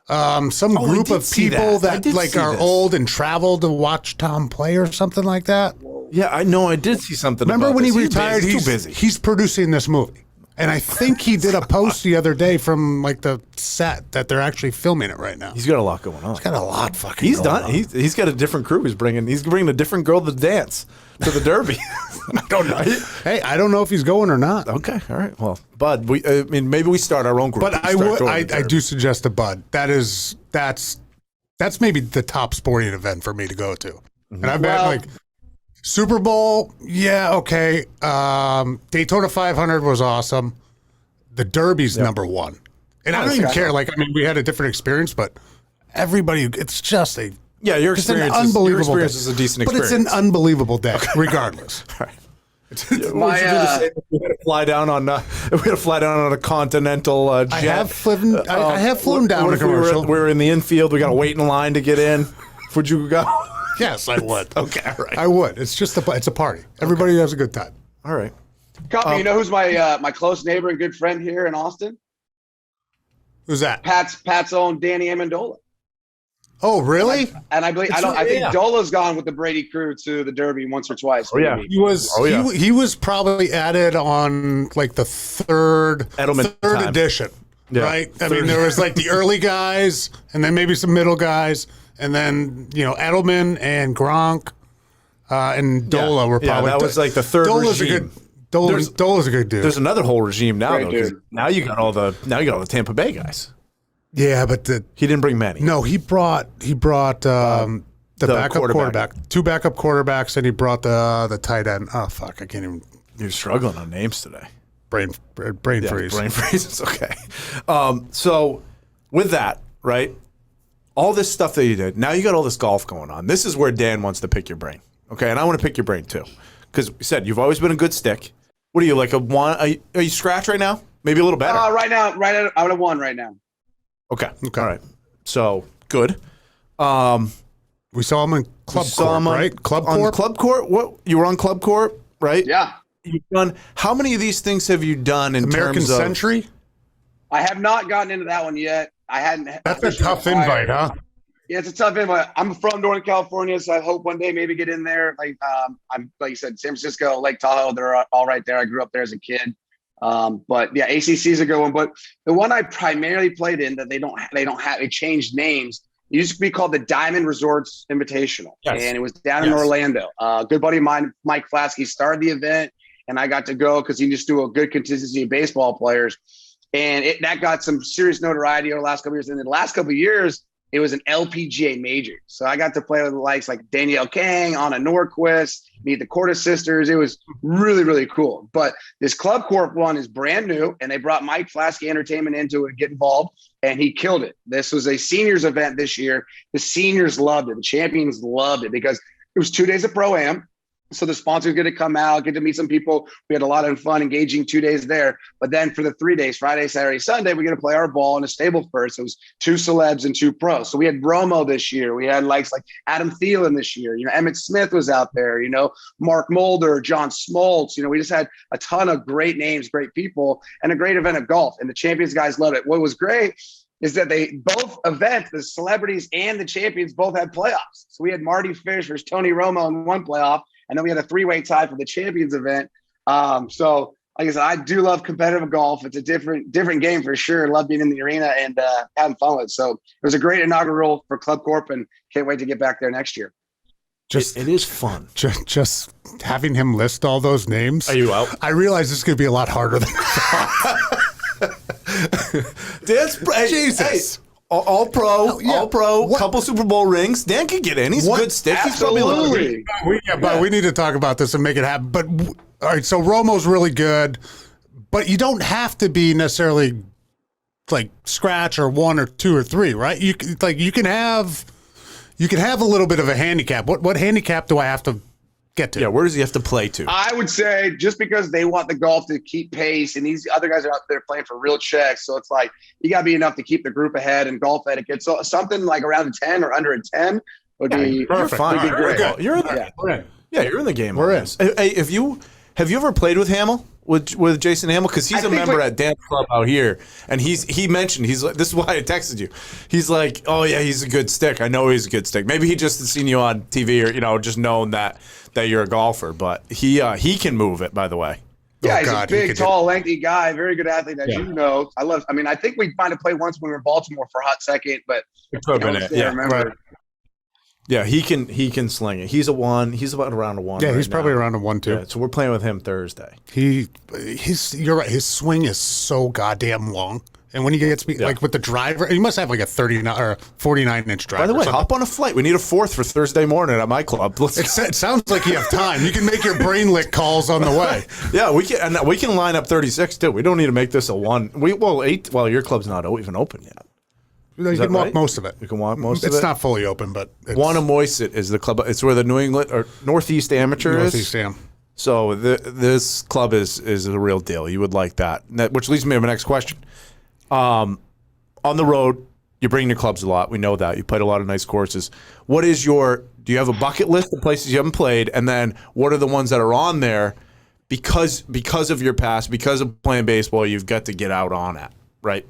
some I group did of see people that. I that did like see are this. old and travel to watch Tom play or something like that. Yeah, I know. I did see something. Remember about when he this. retired? He's too busy. He's producing this movie. And I think he did a post the other day from like the set that they're actually filming it right now. He's got a lot going on. He's got a lot fucking He's going done. on. He's got a different crew. He's bringing a different girl to dance to the Derby. I don't know. Hey, I don't know if he's going or not. Okay, all right. Well, Bud, maybe we start our own group. But I do suggest a Bud. That's maybe the top sporting event for me to go to. And I bet like Super Bowl, yeah, okay. Daytona 500 was awesome. The Derby's number one. And I don't even care. Like, I mean, we had a different experience, but everybody, it's just your experience. Unbelievable Your experience day. is a decent But experience. it's an unbelievable day, regardless. All right. We had to fly down on a continental jet. I have flown down What a if we commercial. were in the infield? We got to wait in line to get in. Would you go? Yes, I would. Okay, all right. I would. It's just it's a party. Everybody has a good time. All right. Copy, you know who's my close neighbor and good friend here in Austin? Who's that? Pat's own Danny Amendola. Oh, really? And I believe I think Dola's gone with the Brady crew to the Derby once or twice. Oh, yeah. maybe. He was he was probably added on like the third time. edition, Yeah. right? I mean, there was like the early guys, and then maybe some middle guys, and then Edelman and Gronk and Dola were probably that was like the third Dola's regime. Dola's a good dude. There's another whole regime now, Great though. 'Cause dude. now you got all the Tampa Bay guys. Yeah, but He didn't bring many. no, he brought the backup quarterback, two backup quarterbacks, and he brought the tight end. Oh fuck, I can't even. You're struggling on names today. Brain freeze. Brain freeze is okay. So with that, right? All this stuff that you did, now you got all this golf going on. This is where Dan wants to pick your brain. Okay, and I want to pick your brain too. Because you said you've always been a good stick. What are you, like a one? Are you scratch right now? Maybe a little better. Right now, I'm at a 1 right now. Okay. All right. So good. We saw him in Club Court, right? Club on Court? Club Court. What you were on Club Court, right? Yeah. You've done. How many of these things have you done in American terms of Century? I have not gotten into that one yet. I hadn't. That's a tough invite, huh? Yeah, it's a tough invite. I'm from Northern California, so I hope one day maybe get in there. Like I'm like you said, San Francisco, Lake Tahoe, they're all right there. I grew up there as a kid. But yeah, ACC is a good one. But the one I primarily played in that they don't have, they changed names. It used to be called the Diamond Resorts Invitational, and it was down in Orlando. A good buddy of mine, Mike Flasky, started the event, and I got to go because he just do a good contingency of baseball players, and that got some serious notoriety over the last couple of years. And in the last couple of years, it was an LPGA major. So I got to play with the likes like Danielle Kang, Anna Norquist, meet the Cordes sisters. It was really, really cool. But this Club Corp one is brand new, and they brought Mike Flasky Entertainment into it to get involved, and he killed it. This was a seniors event this year. The seniors loved it. The champions loved it because it was 2 days of Pro-Am. So the sponsors get to come out, get to meet some people. We had a lot of fun, engaging 2 days there. But then for the 3 days, Friday, Saturday, Sunday, we get to play our ball in a stable first. It was 2 celebs and 2 pros. So we had Romo this year. We had like Adam Thielen this year. Emmitt Smith was out there. Mark Mulder, John Smoltz. We just had a ton of great names, great people, and a great event of golf. And the Champions guys loved it. What was great is that they both events, the celebrities and the champions, both had playoffs. So we had Marty Fish versus Tony Romo in one playoff. And then we had a 3-way tie for the champions event. So like I said, I do love competitive golf. It's a different game for sure. Love being in the arena and having fun with it. So it was a great inaugural for Club Corp, and can't wait to get back there next year. It is fun. Just having him list all those names. Are you out? I realize this could be a lot harder than I thought. Jesus. Hey, all pro, couple Super Bowl rings. Dan can get in. He's a good stick. He's probably Absolutely. But we need to talk about this and make it happen. But all right, so Romo's really good, but you don't have to be necessarily like scratch or 1 or 2 or 3, right? You can have a little bit of a handicap. What handicap do I have to get to? Yeah, where does he have to play to? I would say just because they want the golf to keep pace, and these other guys are out there playing for real checks. So it's like you got to be enough to keep the group ahead and golf etiquette. So something like around a 10 or under a 10 would be perfect. You're fine. Would be great. You're in the, you're in the game. We're in. Hey, have you ever played with Hamill? With Jason Hamill, because he's a member at Dan's Club out here, and he mentioned, he's like, this is why I texted you. He's like, oh yeah, he's a good stick. I know he's a good stick. Maybe he just has seen you on TV or just known that you're a golfer, but he can move it. By the way, yeah, he's a big, tall, lengthy guy, very good athlete, as you know. I think we might have played once when we were in Baltimore for a hot second, but yeah, remember. Right. Yeah, he can sling it. He's a 1. He's about around a 1. Yeah, right he's probably now. around a 1 too. Yeah, so we're playing with him Thursday. You're right. His swing is so goddamn long, and when he gets like with the driver, he must have like a 39 or 49-inch driver. By the way, hop on a flight. We need a 4th for Thursday morning at my club. It sounds like you have time. You can make your brain lick calls on the way. Yeah, we can line up 36 too. We don't need to make this a 1. 8. Well, your club's not even open yet. You can walk most of it. You can walk most of it. It's not fully open, but Wannamoysit is the club. It's where the New England or Northeast Amateur Northeast is. Am. So this club is a real deal. You would like that. Which leads me to my next question. On the road, you bring your clubs a lot. We know that. You played a lot of nice courses. Do you have a bucket list of places you haven't played? And then what are the ones that are on there because of your past, because of playing baseball, you've got to get out on at? Right.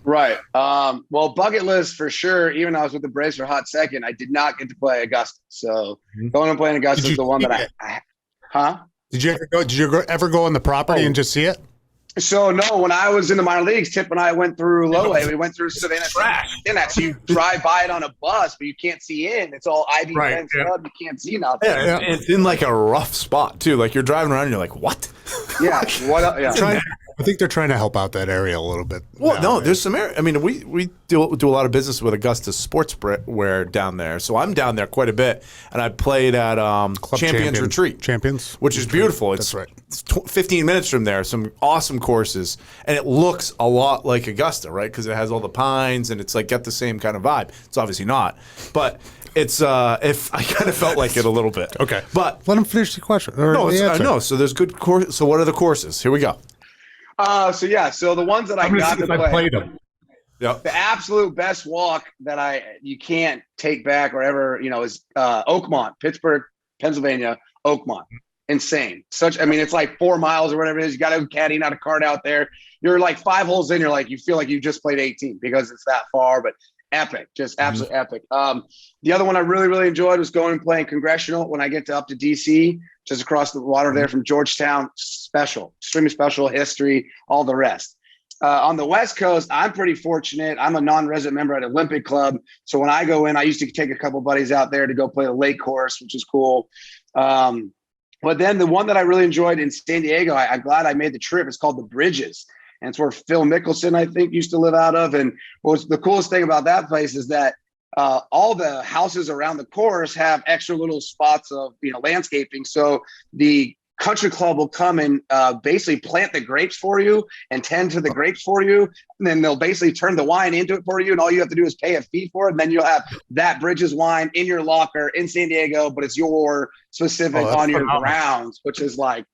Well, bucket list for sure. Even though I was with the Braves for a hot second, I did not get to play Augusta. So going and playing Augusta is the one that Did you ever go on the property and just see it? So no, when I was in the minor leagues, Tip and I went through Low A. We went through Savannah. So you drive by it on a bus, but you can't see in. It's all Ivy fence club. You can't see nothing. Yeah, it's in like a rough spot too. Like you're driving around, and you're like, what? Yeah. What? Yeah. I think they're trying to help out that area a little bit. Well, no, there's some area. I mean, we do a lot of business with Augusta Sportswear down there, so I'm down there quite a bit. And I played at Champions Retreat, which is beautiful. It's 15 minutes from there. Some awesome courses, and it looks a lot like Augusta, right? Because it has all the pines, and it's like got the same kind of vibe. It's obviously not, but it's if I kind of felt like it a little bit. Okay, but let him finish the question. No, so there's good course. So what are the courses? Here we go. So the ones that I got to play, played them. Yep. The absolute best walk that you can't take back or ever, is Oakmont, Pittsburgh, Pennsylvania, Oakmont. Insane. It's like 4 miles or whatever it is. You got to caddy, not a cart out there. You're like 5 holes in. You're like, you feel like you just played 18 because it's that far, but epic, just absolutely epic. The other one I really, really enjoyed was going and playing Congressional when I get up to DC, just across the water there from Georgetown. Extremely special history, all the rest. On the West Coast, I'm pretty fortunate. I'm a non-resident member at Olympic Club. So when I go in, I used to take a couple buddies out there to go play the lake course, which is cool. But then the one that I really enjoyed in San Diego, I'm glad I made the trip. It's called the Bridges. And it's where Phil Mickelson, I think, used to live out of. And what's the coolest thing about that place is that all the houses around the course have extra little spots of landscaping. So the country club will come and basically plant the grapes for you and tend to the grapes for you. And then they'll basically turn the wine into it for you. And all you have to do is pay a fee for it. And then you'll have that Bridges wine in your locker in San Diego, but it's your specific on your grounds, which is like,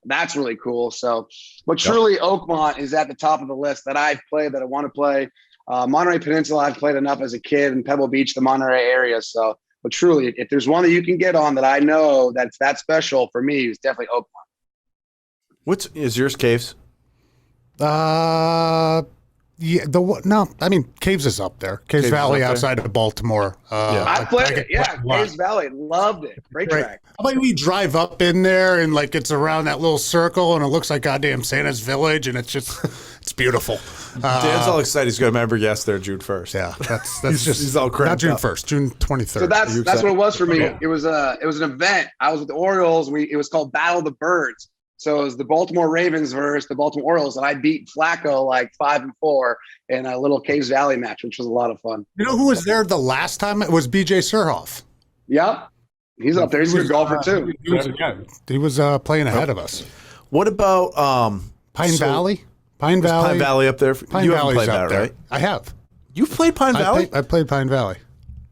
that's really cool. So, but truly Oakmont is at the top of the list that I've played, that I want to play. Monterey Peninsula, I've played enough as a kid, and Pebble Beach, the Monterey area. So, but truly, if there's one that you can get on that I know that's that special for me, it's definitely Oakmont. Is yours Caves? Yeah, no, I mean, Caves is up there. Caves Valley outside of Baltimore. I played it. Yeah, Caves Valley. Loved it. Great track. How about we drive up in there and like it's around that little circle and it looks like goddamn Santa's Village and it's just, it's beautiful. Dan's all excited. He's got a member guest there June 1st. Yeah, that's just he's all not June up. 1st, June 23rd. So that's what it was for me. Yeah. It was an event. I was with the Orioles. It was called Battle of the Birds. So it was the Baltimore Ravens versus the Baltimore Orioles, and I beat Flacco like 5-4 in a little Caves Valley match, which was a lot of fun. You know who was there the last time? It was B.J. Surhoff. Yep. He's up there. He's a good golfer, too. He was playing ahead of us. What about Pine Valley? Pine Valley up there? Pine you Valley's haven't played up that, there. right? I have. You've played Pine Valley? I played Pine Valley.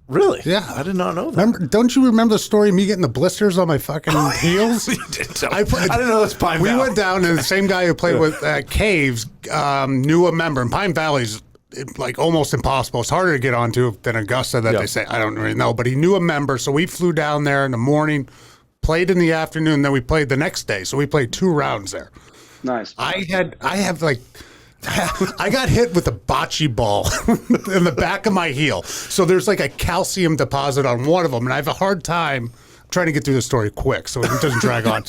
Really? Yeah. I did not know that. Don't you remember the story of me getting the blisters on my fucking heels? I didn't know that's Pine Valley. We went down and the same guy who played with Caves knew a member. And Pine Valley's like almost impossible. It's harder to get onto than Augusta that they say. I don't really know. But he knew a member. So we flew down there in the morning, played in the afternoon, then we played the next day. So we played 2 rounds there. Nice. I got hit with a bocce ball in the back of my heel. So there's like a calcium deposit on one of them, and I have a hard time trying to get through the story quick so it doesn't drag on.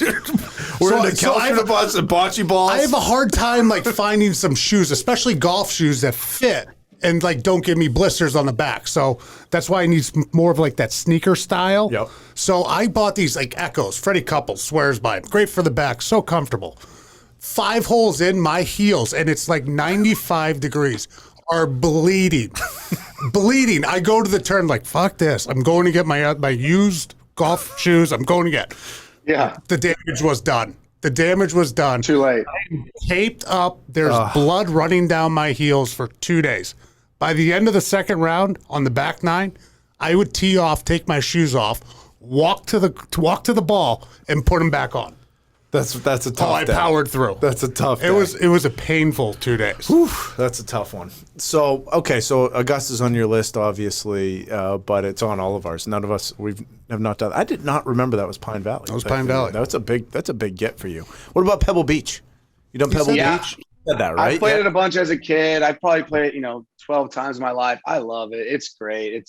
We're in the calcium deposit and bocce balls. I have a hard time like finding some shoes, especially golf shoes that fit and like don't give me blisters on the back. So that's why I need more of like that sneaker style. Yep. So I bought these like Echoes. Freddie Couples swears by them. Great for the back, so comfortable. 5 holes in, my heels, and it's like 95 degrees, are bleeding. Bleeding. I go to the turn like, fuck this. I'm going to get my used golf shoes. I'm going to get. Yeah. The damage was done. The damage was done. Too late. I'm taped up. There's blood running down my heels for 2 days. By the end of the second round on the back 9, I would tee off, take my shoes off, walk to the ball, and put them back on. That's a tough day. I powered through. That's a tough day. It was a painful 2 days. Whew, that's a tough one. So Augusta's on your list, obviously, but it's on all of ours. None of us have not done. I did not remember that was Pine Valley. That was Pine Valley. That's a big get for you. What about Pebble Beach? You done Pebble Beach? You said that, right? I played it a bunch as a kid. I probably played it, 12 times in my life. I love it. It's great.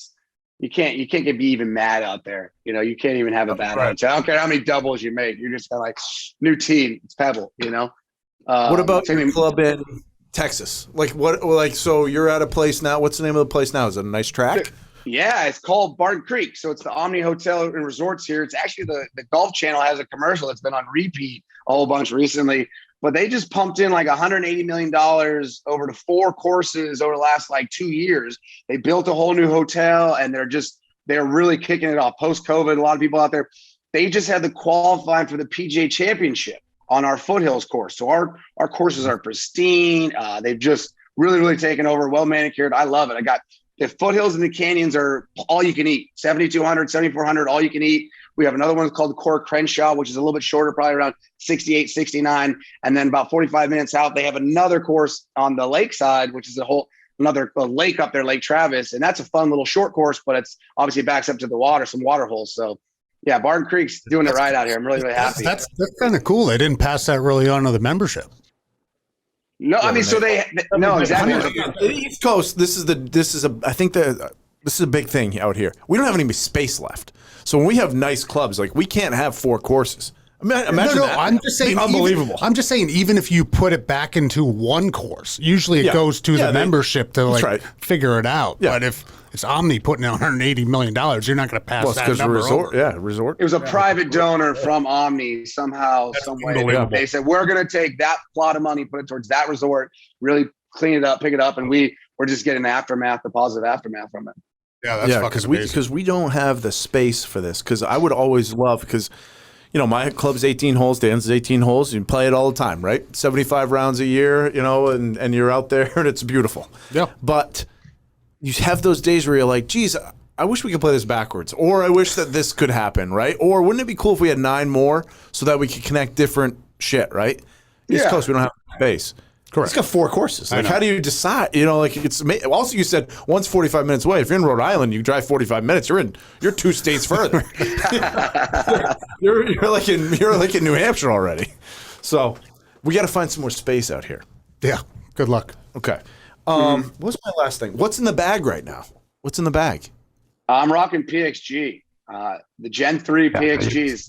You can't be even mad out there. You can't even have a bad night. I don't care how many doubles you make. You're just kind of like, new team. It's Pebble. What about your club in Texas? So you're at a place now. What's the name of the place now? Is it a nice track? Yeah, it's called Barton Creek. So it's the Omni Hotel and Resorts here. It's actually the Golf Channel has a commercial that's been on repeat a whole bunch recently. But they just pumped in like $180 million over to 4 courses over the last like 2 years. They built a whole new hotel, and they're really kicking it off post-COVID. A lot of people out there, they just had the qualifying for the PGA Championship on our Foothills course. So our courses are pristine. They've just really, really taken over, well manicured. I love it. I got the Foothills and the Canyons are all you can eat, 7,200, 7,400, all you can eat. We have another one called the Core Crenshaw, which is a little bit shorter, probably around 68, 69. And then about 45 minutes out, they have another course on the lakeside, which is another lake up there, Lake Travis. And that's a fun little short course, but it's obviously backs up to the water, some water holes. So, yeah, Barton Creek's doing it right out here. I'm really, really happy. That's kind of cool. They didn't pass that really on to the membership. No, I mean, so no, exactly. The East Coast, this is a big thing out here. We don't have any space left. So when we have nice clubs, like we can't have 4 courses. I mean, imagine that. I'm just saying, unbelievable. I'm just saying, even if you put it back into one course, usually it goes to the membership to figure it out. Yeah. But if it's Omni putting in $180 million, you're not going to pass that number resort. over. Yeah, resort. It was a private donor from Omni somehow, some way. They said, we're going to take that plot of money, put it towards that resort, really clean it up, pick it up, and we're just getting the positive aftermath from it. Yeah, that's fucking amazing. Because we don't have the space for this. Because I would always love, because my club's 18 holes, Dan's is 18 holes. You play it all the time, right? 75 rounds a year, and you're out there and it's beautiful. Yeah. But you have those days where you're like, geez, I wish we could play this backwards, or I wish that this could happen, right? Or wouldn't it be cool if we had 9 more so that we could connect different shit, right? East Coast, we don't have space. Correct. It's got 4 courses. Like, how do you decide? It's also, you said one's 45 minutes away. If you're in Rhode Island, you drive 45 minutes. You're 2 states further. you're like in New Hampshire already. So we got to find some more space out here. Yeah. Good luck. Okay. What's my last thing? What's in the bag right now? What's in the bag? I'm rocking PXG, the Gen 3 PXGs.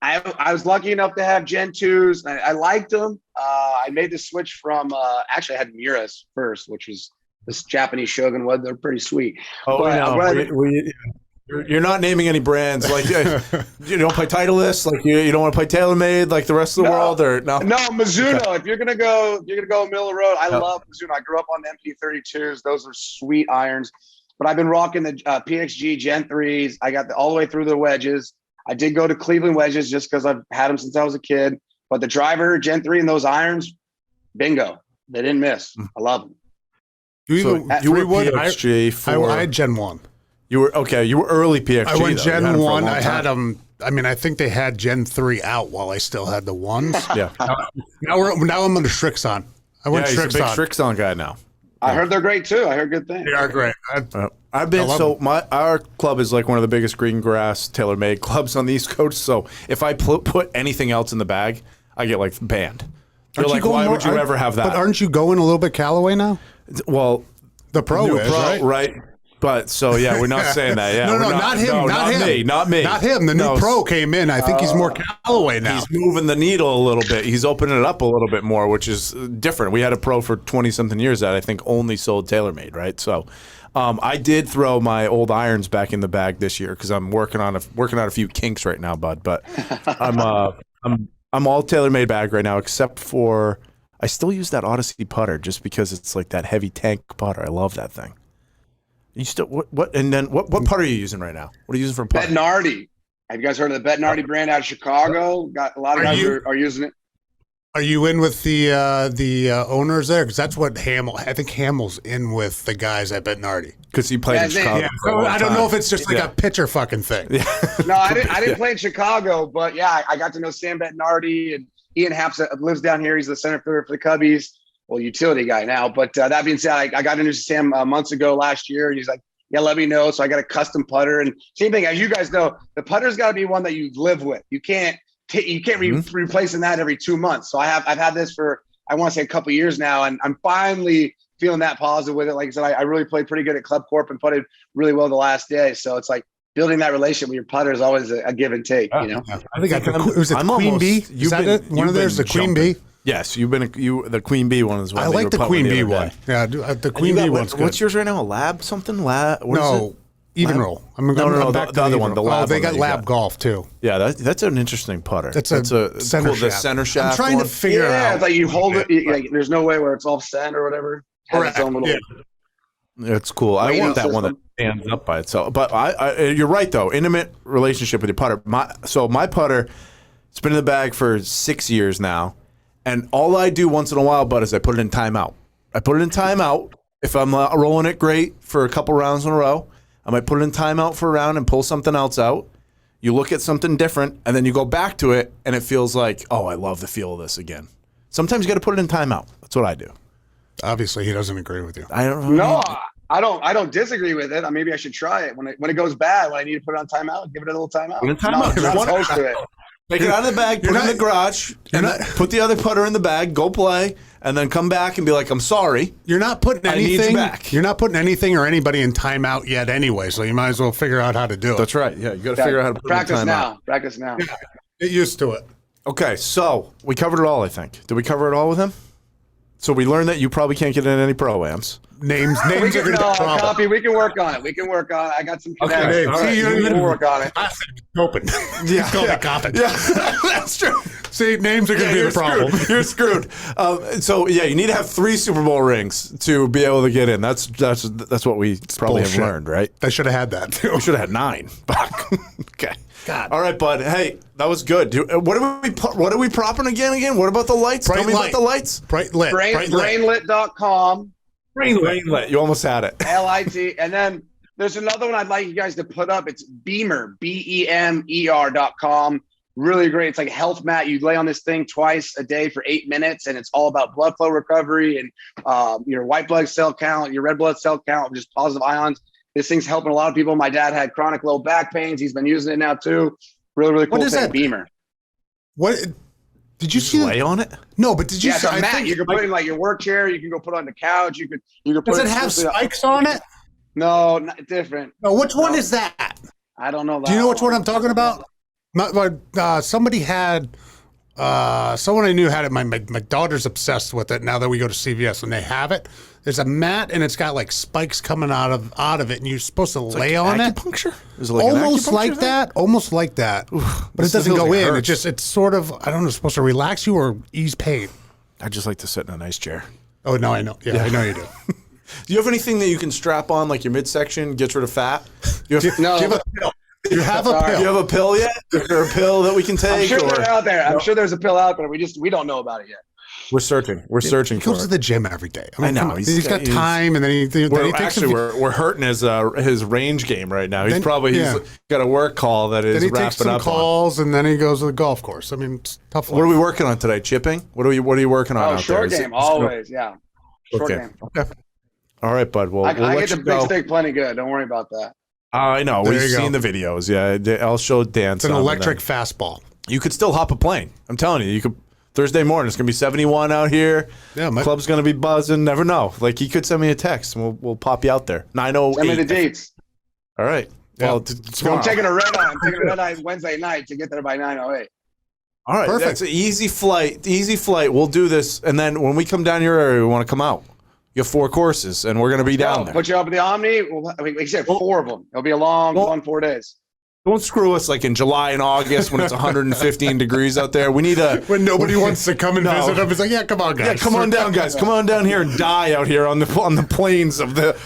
I was lucky enough to have Gen 2s. I liked them. I made the switch from actually I had Miras first, which was this Japanese Shogun wood. They're pretty sweet. Oh, you're not naming any brands. Like you don't play Titleist. Like you don't want to play TaylorMade like the rest of the world, or no? No, Mizuno. Okay. If you're gonna go middle of the road. I love Mizuno. I grew up on the MP32s. Those are sweet irons. But I've been rocking the PXG Gen 3s. I got all the way through the wedges. I did go to Cleveland wedges just because I've had them since I was a kid. But the driver, Gen 3, and those irons, bingo. They didn't miss. I love them. You were PXG I had Gen 1. You were early PXG. I went Gen 1. I had them. I mean, I think they had Gen 3 out while I still had the ones. Yeah. Now I'm under Strixon. I went Strixon. He's a big Strixon guy now. I heard they're great too. I heard good things. They are great. Our club is like one of the biggest green grass TaylorMade clubs on the East Coast. So if I put anything else in the bag, I get like banned. They're like, why would you ever have that? But aren't you going a little bit Callaway now? Well, the Pro is right? But so yeah, we're not saying that. Yeah, not him. No, not him. Not me. Not him. The new Pro came in. I think he's more Callaway now. He's moving the needle a little bit. He's opening it up a little bit more, which is different. We had a Pro for 20-something years that I think only sold TaylorMade, right? So I did throw my old irons back in the bag this year because I'm working out a few kinks right now, bud. But I'm all TaylorMade bag right now, except for I still use that Odyssey putter just because it's like that heavy tank putter. I love that thing. You still what? And then what putter are you using right now? What are you using for putter? Bettinardi. Have you guys heard of the Bettinardi brand out of Chicago? Got a lot of guys are using it. Are you in with the owners there? Because that's what I think Hamill's in with the guys at Bettinardi. Because he played in Chicago. Yeah. So I don't know if it's just like a pitcher fucking thing. Yeah. No, I didn't play in Chicago, but yeah, I got to know Sam Bettinardi, and Ian Haps lives down here. He's the center fielder for the Cubbies. Well, utility guy now. But that being said, I got into Sam months ago last year. And he's like, yeah, let me know. So I got a custom putter. And same thing, as you guys know, the putter's got to be one that you live with. You can't replacing that every 2 months. So I've had this for, I want to say a couple of years now. And I'm finally feeling that positive with it. Like I said, I really played pretty good at Club Corp and putted really well the last day. So it's like building that relationship with your putter is always a give and take, you know? I think was it Queen Bee? Is that it? One of theirs, the Queen Bee? Yes, the Queen Bee one is one. I like the Queen Bee one. Yeah, the Queen Bee one's good. What's yours right now? A Lab something? No, Even Roll. No, the other one. The Lab. Oh, they got Lab Golf too. Yeah, that's an interesting putter. That's a center cool, shaft. The center shaft. I'm trying to figure out. Yeah, it's like you hold it. Like, there's no way where it's off center or whatever. Correct. It's cool. I want that one that stands up by itself. But you're right though. Intimate relationship with your putter. My putter, it's been in the bag for 6 years now. And all I do once in a while, bud, is I put it in timeout. I put it in timeout. If I'm rolling it great for a couple rounds in a row, I might put it in timeout for a round and pull something else out. You look at something different, and then you go back to it, and it feels like, oh, I love the feel of this again. Sometimes you got to put it in timeout. That's what I do. Obviously, he doesn't agree with you. I don't know. No, I don't disagree with it. Maybe I should try it when it goes bad. When I need to put it on timeout, give it a little timeout. Put it in timeout. Not opposed to it. Take it out of the bag, put it in the garage, and put the other putter in the bag, go play, and then come back and be like, I'm sorry. You're not putting anything. I need you back. You're not putting anything or anybody in timeout yet anyway, so you might as well figure out how to do it. That's right. Yeah, you got to figure out how to put practice it in timeout. Practice now. Yeah, get used to it. Okay, so we covered it all, I think. Did we cover it all with him? So we learned that you probably can't get in any pro-ams. Names are going to be Copy. We can work on it. I got some connections. Okay, we'll work on it. Open. Yeah, Call me Coppin. Yeah, that's true. See, names are going to be the problem. Screwed. You're screwed. So yeah, you need to have 3 Super Bowl rings to be able to get in. That's what we probably have learned, right? They should have had that too. We should have had 9. Okay. God. All right, bud. Hey, that was good. What are we propping again? What about the lights? Tell me about the lights. Bright lit. Brainlit.com. Brainlit. You almost had it. LIT. And then there's another one I'd like you guys to put up. It's Beamer, BEMER.com. Really great. It's like a health mat. You lay on this thing twice a day for 8 minutes, and it's all about blood flow recovery and your white blood cell count, your red blood cell count, just positive ions. This thing's helping a lot of people. My dad had chronic low back pains. He's been using it now too. Really, really cool thing. Beamer. What did you see? Lay on it? No, but did you? Yeah, it's a mat. You can put it in like your work chair. You can go put it on the couch. You could put. Does it have spikes on it? No, not different. No, which one is that? I don't know. Do you know which one I'm talking about? Somebody had, someone I knew had it. My daughter's obsessed with it now that we go to CVS and they have it. There's a mat and it's got like spikes coming out of it, and you're supposed to lay on it. Acupuncture? Is it like almost like that. Almost like that. But it doesn't go in. It's sort of, I don't know, it's supposed to relax you or ease pain. I just like to sit in a nice chair. Oh no, I know. Yeah, I know you do. Do you have anything that you can strap on, like your midsection, gets rid of fat? No. Do you have a pill? You have a pill. Do you have a pill yet? Is there a pill that we can take? I'm sure they're out there. I'm sure there's a pill out there. We don't know about it yet. We're searching. He goes to the gym every day. I know. He's got time, and then he takes. We're hurting his range game right now. He's got a work call that is then he wrapping takes some up calls, and then he goes to the golf course. I mean, it's tough. What are we working on today? Chipping? What are you working on? Oh, short game always. Yeah, short game. Okay. All right, bud. Well, I get the big stick plenty good. Don't worry about that. I know. We've seen the videos. Yeah, I'll show Dan. It's an electric fastball. You could still hop a plane. I'm telling you. You could. Thursday morning, it's going to be 71 out here. Yeah, club's going to be buzzing. Never know. Like, he could send me a text, and we'll pop you out there. 9:08. Send me the dates. All right. Well, I'm taking a red eye. I'm taking a red eye Wednesday night to get there by 9:08. All right. Perfect. That's an easy flight. Easy flight. We'll do this, and then when we come down your area, we want to come out. You have 4 courses, and we're going to be down there. Put you up at the Omni. We said 4 of them. It'll be a long 4 days. Don't screw us like in July and August when it's 115 degrees out there. We need when nobody wants to come and visit them. It's like, yeah, come on, guys. Yeah, come on down, guys. Come on down here and die out here on the plains of the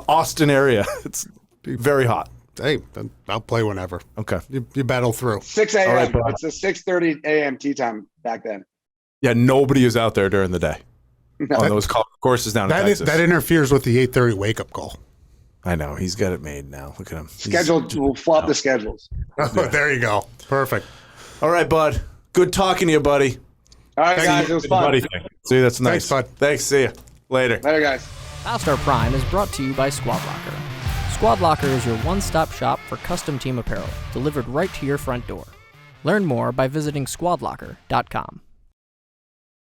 Austin area. It's very hot. Hey, I'll play whenever. Okay, you battle through. 6 a.m. Right, it's a 6:30 a.m. tea time back then. Yeah, nobody is out there during the day on those courses down in Texas. That interferes with the 8:30 wake up call. I know. He's got it made now. Look at him. We'll flop the schedules. Oh, yeah. There you go. Perfect. All right, bud. Good talking to you, buddy. All right, guys. It was fun. See, that's nice. Thanks, bud. Thanks. See you. Later. Later, guys. Fast Start Prime is brought to you by Squad Locker. Squad Locker is your one-stop shop for custom team apparel, delivered right to your front door. Learn more by visiting squadlocker.com.